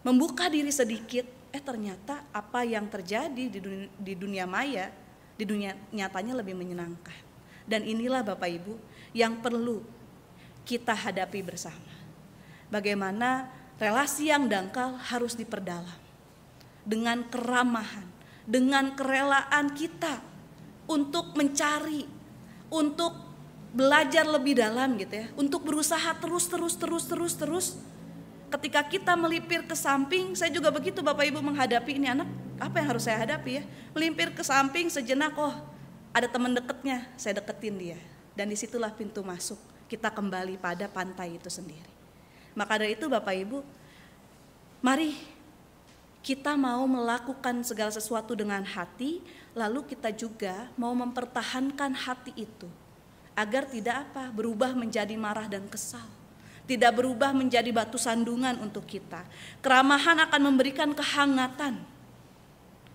Speaker 4: membuka diri sedikit, ternyata apa yang terjadi di dunia maya, di dunia nyatanya lebih menyenangkan. Dan inilah Bapak Ibu yang perlu kita hadapi bersama. Bagaimana relasi yang dangkal harus diperdalam dengan keramahan, dengan kerelaan kita untuk mencari, untuk belajar lebih dalam gitu ya, untuk berusaha terus. Ketika kita melipir ke samping, saya juga begitu Bapak Ibu menghadapi ini anak, apa yang harus saya hadapi ya? Melipir ke samping sejenak, ada teman dekatnya, saya deketin dia. Dan disitulah pintu masuk, kita kembali pada pantai itu sendiri. Maka dari itu Bapak Ibu, mari kita mau melakukan segala sesuatu dengan hati, lalu kita juga mau mempertahankan hati itu. Agar tidak berubah menjadi marah dan kesal. Tidak berubah menjadi batu sandungan untuk kita. Keramahan akan memberikan kehangatan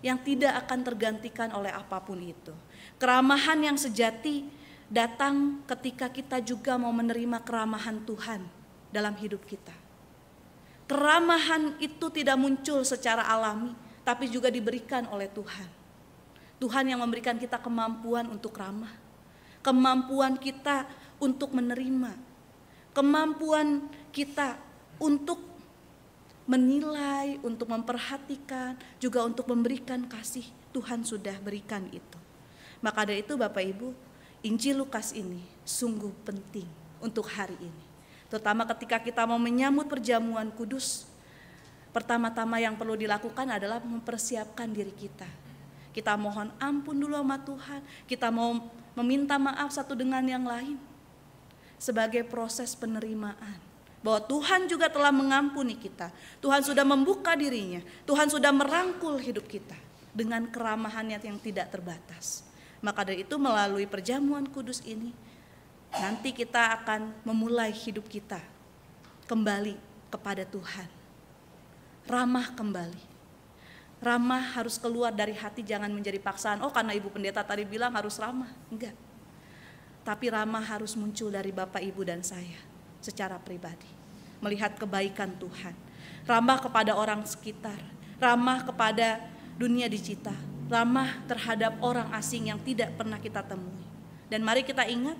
Speaker 4: yang tidak akan tergantikan oleh apapun itu. Keramahan yang sejati datang ketika kita juga mau menerima keramahan Tuhan dalam hidup kita. Keramahan itu tidak muncul secara alami, tapi juga diberikan oleh Tuhan. Tuhan yang memberikan kita kemampuan untuk ramah, kemampuan kita untuk menerima, kemampuan kita untuk menilai, untuk memperhatikan, juga untuk memberikan kasih. Tuhan sudah berikan itu. Maka dari itu Bapak Ibu, Injil Lukas ini sungguh penting untuk hari ini. Terutama ketika kita mau menyambut perjamuan kudus, pertama-tama yang perlu dilakukan adalah mempersiapkan diri kita. Kita mohon ampun dulu sama Tuhan, kita mau meminta maaf satu dengan yang lain. Sebagai proses penerimaan, bahwa Tuhan juga telah mengampuni kita. Tuhan sudah membuka dirinya, Tuhan sudah merangkul hidup kita dengan keramahannya yang tidak terbatas. Maka dari itu melalui perjamuan kudus ini, nanti kita akan memulai hidup kita kembali kepada Tuhan. Ramah kembali. Ramah harus keluar dari hati, jangan menjadi paksaan. Karena Ibu Pendeta tadi bilang harus ramah. Enggak. Tapi ramah harus muncul dari Bapak, Ibu, dan saya secara pribadi. Melihat kebaikan Tuhan. Ramah kepada orang sekitar. Ramah kepada dunia digital. Ramah terhadap orang asing yang tidak pernah kita temui. Dan mari kita ingat,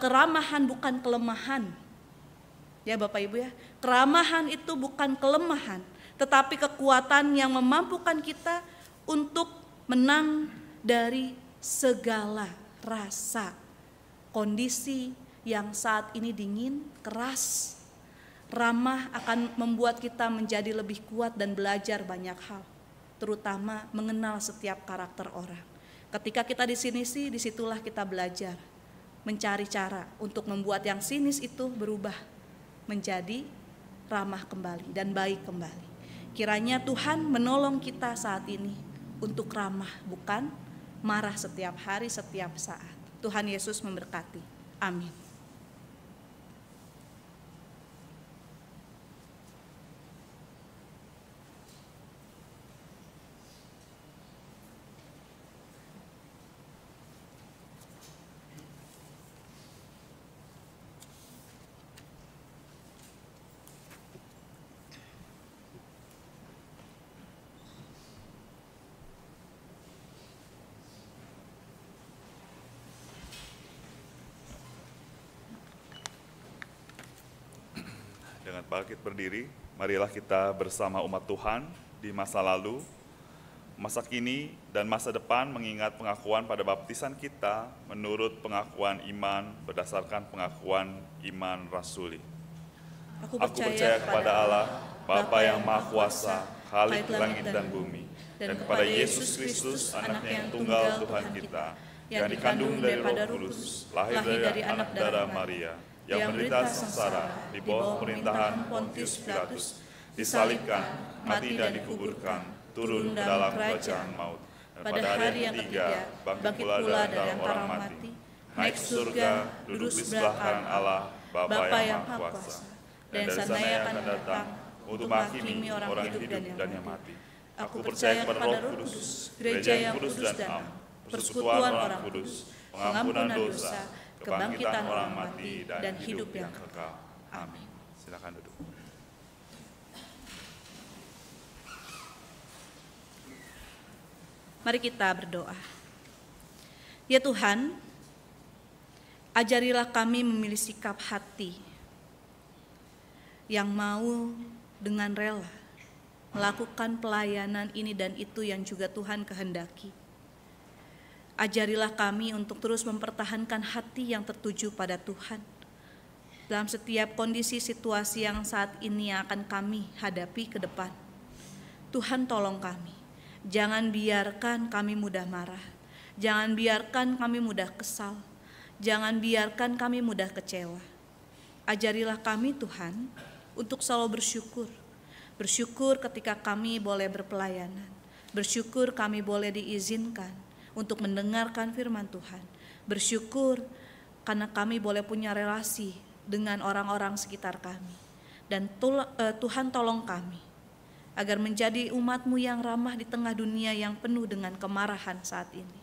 Speaker 4: keramahan bukan kelemahan. Ya Bapak Ibu ya, keramahan itu bukan kelemahan, tetapi kekuatan yang memampukan kita untuk menang dari segala rasa kondisi yang saat ini dingin, keras. Ramah akan membuat kita menjadi lebih kuat dan belajar banyak hal, terutama mengenal setiap karakter orang. Ketika kita di sini sih, disitulah kita belajar mencari cara untuk membuat yang sinis itu berubah menjadi ramah kembali dan baik kembali. Kiranya Tuhan menolong kita saat ini untuk ramah, bukan marah setiap hari, setiap saat. Tuhan Yesus memberkati. Amin.
Speaker 7: Dengan bangkit berdiri, marilah kita bersama umat Tuhan di masa lalu, masa kini, dan masa depan mengingat pengakuan pada baptisan kita menurut pengakuan iman berdasarkan pengakuan iman rasuli. Aku percaya kepada Allah, Bapa yang Maha Kuasa, Khalik langit dan bumi, dan kepada Yesus Kristus, Anaknya yang tunggal Tuhan kita, yang dikandung dari Roh Kudus, lahir dari anak darah Maria, yang menderita sengsara di bawah pemerintahan Pontius Pilatus, disalibkan, mati dan dikuburkan, turun ke dalam kerajaan maut,
Speaker 4: pada hari yang ketiga bangkit pula dari antara orang mati, naik ke surga, duduk di sebelah kanan Allah, Bapa yang Maha Kuasa, dan dari sana Ia akan datang untuk menghakimi orang hidup dan yang mati. Aku percaya kepada Roh Kudus, gereja yang kudus dan am, persekutuan orang kudus, pengampunan dosa, kebangkitan orang mati, dan hidup yang kekal. Amin.
Speaker 7: Silakan duduk.
Speaker 4: Mari kita berdoa. Ya Tuhan, ajarilah kami memilih sikap hati yang mau dengan rela melakukan pelayanan ini dan itu yang juga Tuhan kehendaki. Ajarilah kami untuk terus mempertahankan hati yang tertuju pada Tuhan dalam setiap kondisi situasi yang saat ini yang akan kami hadapi ke depan. Tuhan tolong kami, jangan biarkan kami mudah marah, jangan biarkan kami mudah kesal, jangan biarkan kami mudah kecewa. Ajarilah kami Tuhan untuk selalu bersyukur. Bersyukur ketika kami boleh berpelayanan. Bersyukur kami boleh diizinkan untuk mendengarkan firman Tuhan. Bersyukur karena kami boleh punya relasi dengan orang-orang sekitar kami. Dan Tuhan tolong kami agar menjadi umat-Mu yang ramah di tengah dunia yang penuh dengan kemarahan saat ini.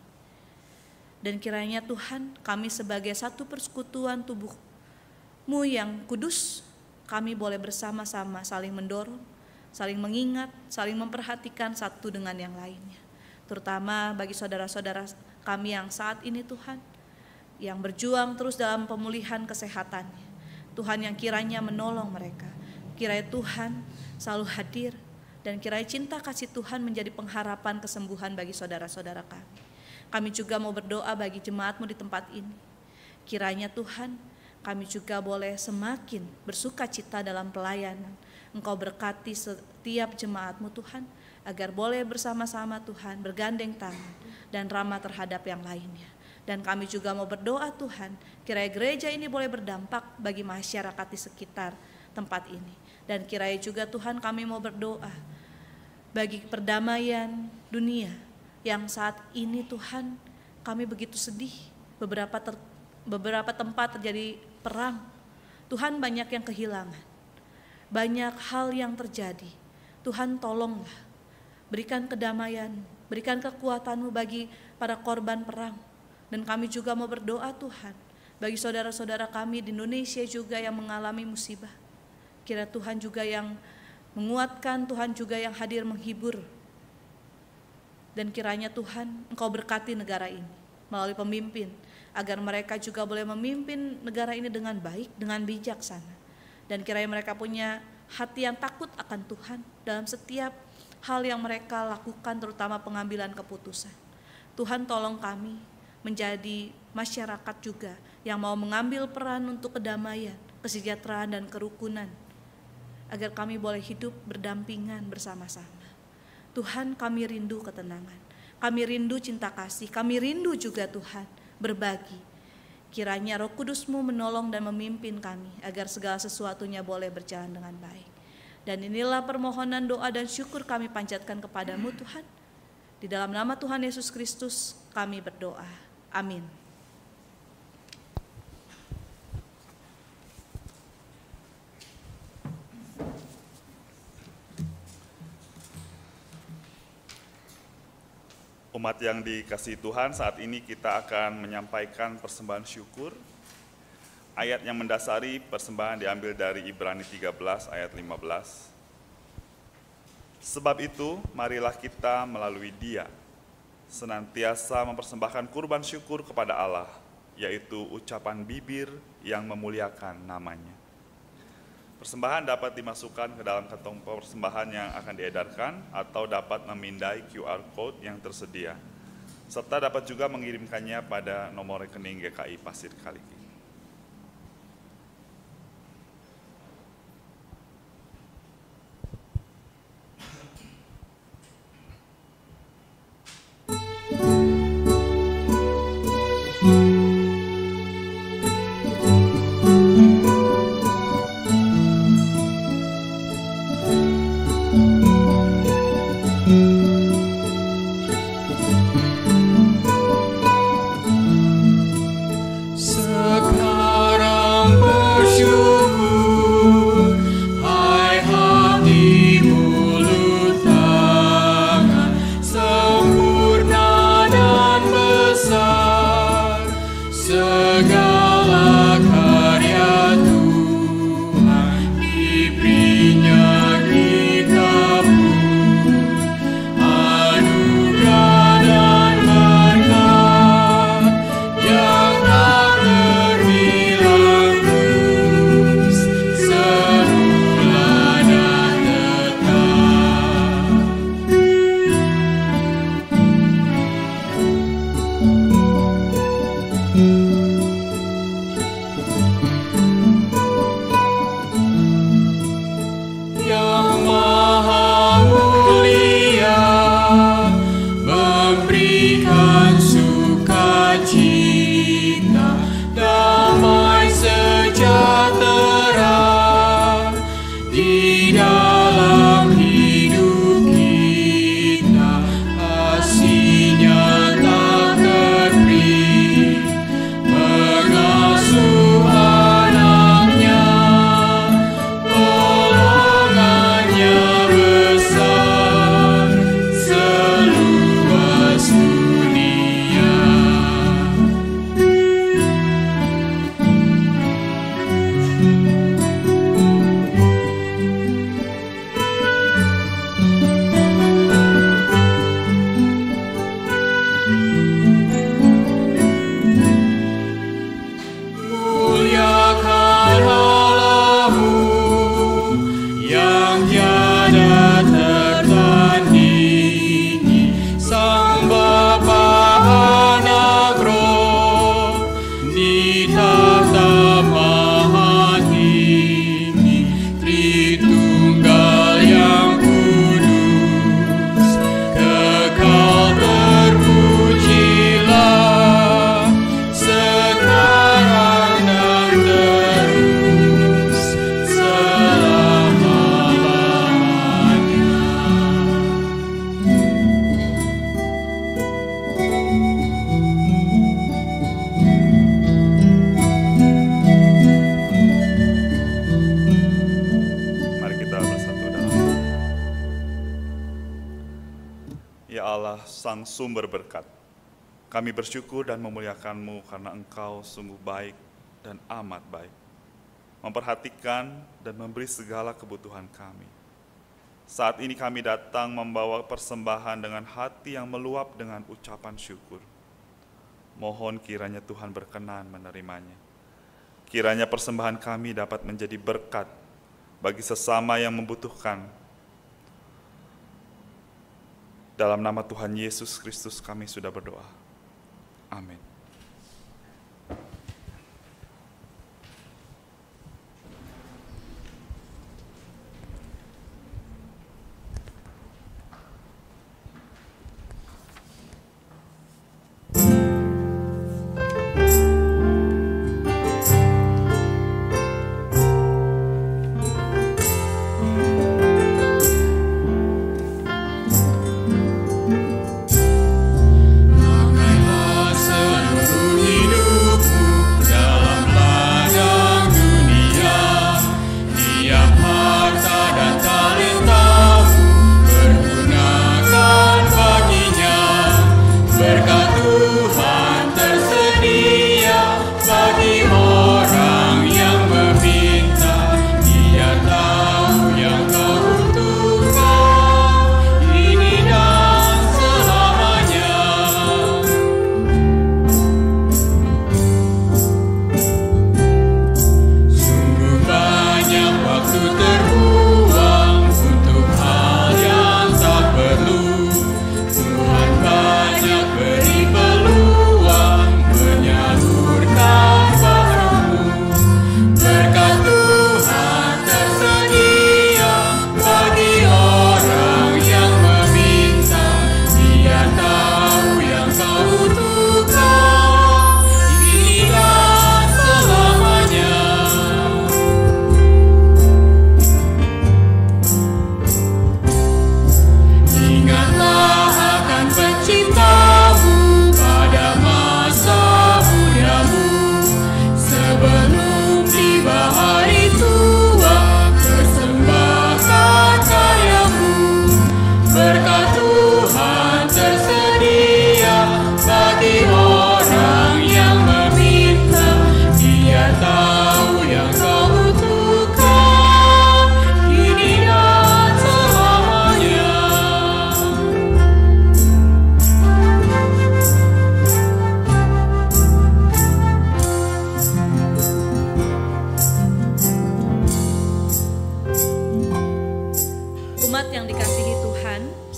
Speaker 4: Dan kiranya Tuhan, kami sebagai satu persekutuan tubuh-Mu yang kudus, kami boleh bersama-sama saling mendorong, saling mengingat, saling memperhatikan satu dengan yang lainnya. Terutama bagi saudara-saudara kami yang saat ini Tuhan, yang berjuang terus dalam pemulihan kesehatannya. Tuhan yang kiranya menolong mereka. Kiranya Tuhan selalu hadir dan kiranya cinta kasih Tuhan menjadi pengharapan kesembuhan bagi saudara-saudara kami. Kami juga mau berdoa bagi jemaat-Mu di tempat ini. Kiranya Tuhan, kami juga boleh semakin bersuka cita dalam pelayanan. Engkau berkati setiap jemaat-Mu Tuhan, agar boleh bersama-sama Tuhan bergandeng tangan dan ramah terhadap yang lainnya. Dan kami juga mau berdoa Tuhan, kiranya gereja ini boleh berdampak bagi masyarakat di sekitar tempat ini. Dan kiranya juga Tuhan kami mau berdoa bagi perdamaian dunia yang saat ini Tuhan kami begitu sedih. Beberapa tempat terjadi perang. Tuhan banyak yang kehilangan. Banyak hal yang terjadi. Tuhan tolonglah, berikan kedamaian, berikan kekuatan-Mu bagi para korban perang. Dan kami juga mau berdoa Tuhan, bagi saudara-saudara kami di Indonesia juga yang mengalami musibah. Kira Tuhan juga yang menguatkan, Tuhan juga yang hadir menghibur. Dan kiranya Tuhan, Engkau berkati negara ini melalui pemimpin, agar mereka juga boleh memimpin negara ini dengan baik, dengan bijaksana. Dan kiranya mereka punya hati yang takut akan Tuhan dalam setiap hal yang mereka lakukan, terutama pengambilan keputusan. Tuhan tolong kami menjadi masyarakat juga yang mau mengambil peran untuk kedamaian, kesejahteraan dan kerukunan, agar kami boleh hidup berdampingan bersama-sama. Tuhan, kami rindu ketenangan, kami rindu cinta kasih, kami rindu juga Tuhan berbagi. Kiranya Roh Kudus-Mu menolong dan memimpin kami agar segala sesuatunya boleh berjalan dengan baik. Dan inilah permohonan doa dan syukur kami panjatkan kepada-Mu Tuhan. Di dalam nama Tuhan Yesus Kristus kami berdoa. Amin.
Speaker 7: Umat yang dikasihi Tuhan, saat ini kita akan menyampaikan persembahan syukur. Ayat yang mendasari persembahan diambil dari Ibrani 13 ayat 15. Sebab itu, marilah kita melalui Dia senantiasa mempersembahkan kurban syukur kepada Allah, yaitu ucapan bibir yang memuliakan namanya. Persembahan dapat dimasukkan ke dalam kantong persembahan yang akan diedarkan atau dapat memindai QR Code yang tersedia, serta dapat juga mengirimkannya pada nomor rekening GKI Pasir Kaliki. adalah sang sumber berkat. Kami bersyukur dan memuliakan-Mu karena Engkau sungguh baik dan amat baik, memperhatikan dan memberi segala kebutuhan kami. Saat ini kami datang membawa persembahan dengan hati yang meluap dengan ucapan syukur. Mohon kiranya Tuhan berkenan menerimanya. Kiranya persembahan kami dapat menjadi berkat bagi sesama yang membutuhkan. Dalam nama Tuhan Yesus Kristus kami sudah berdoa. Amin.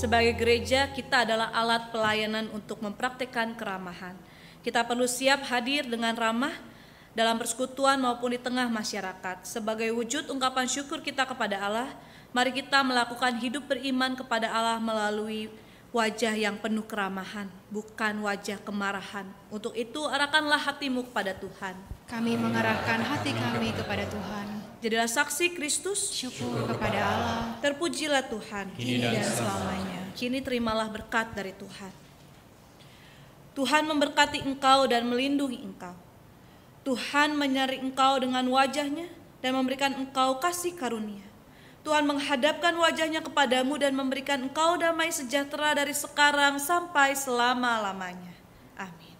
Speaker 4: Sebagai gereja, kita adalah alat pelayanan untuk mempraktikkan keramahan. Kita perlu siap hadir dengan ramah dalam persekutuan maupun di tengah masyarakat. Sebagai wujud ungkapan syukur kita kepada Allah, mari kita melakukan hidup beriman kepada Allah melalui wajah yang penuh keramahan, bukan wajah kemarahan. Untuk itu, arahkanlah hatimu kepada Tuhan.
Speaker 8: Kami mengarahkan hati kami kepada Tuhan.
Speaker 4: Jadilah saksi Kristus,
Speaker 8: Syukur kepada Allah.
Speaker 4: Terpujilah Tuhan,
Speaker 8: kini dan selamanya.
Speaker 4: Kini terimalah berkat dari Tuhan. Tuhan memberkati engkau dan melindungi engkau. Tuhan menyeri engkau dengan wajahnya dan memberikan engkau kasih karunia. Tuhan menghadapkan wajahnya kepadamu dan memberikan engkau damai sejahtera dari sekarang sampai selama-lamanya. Amin.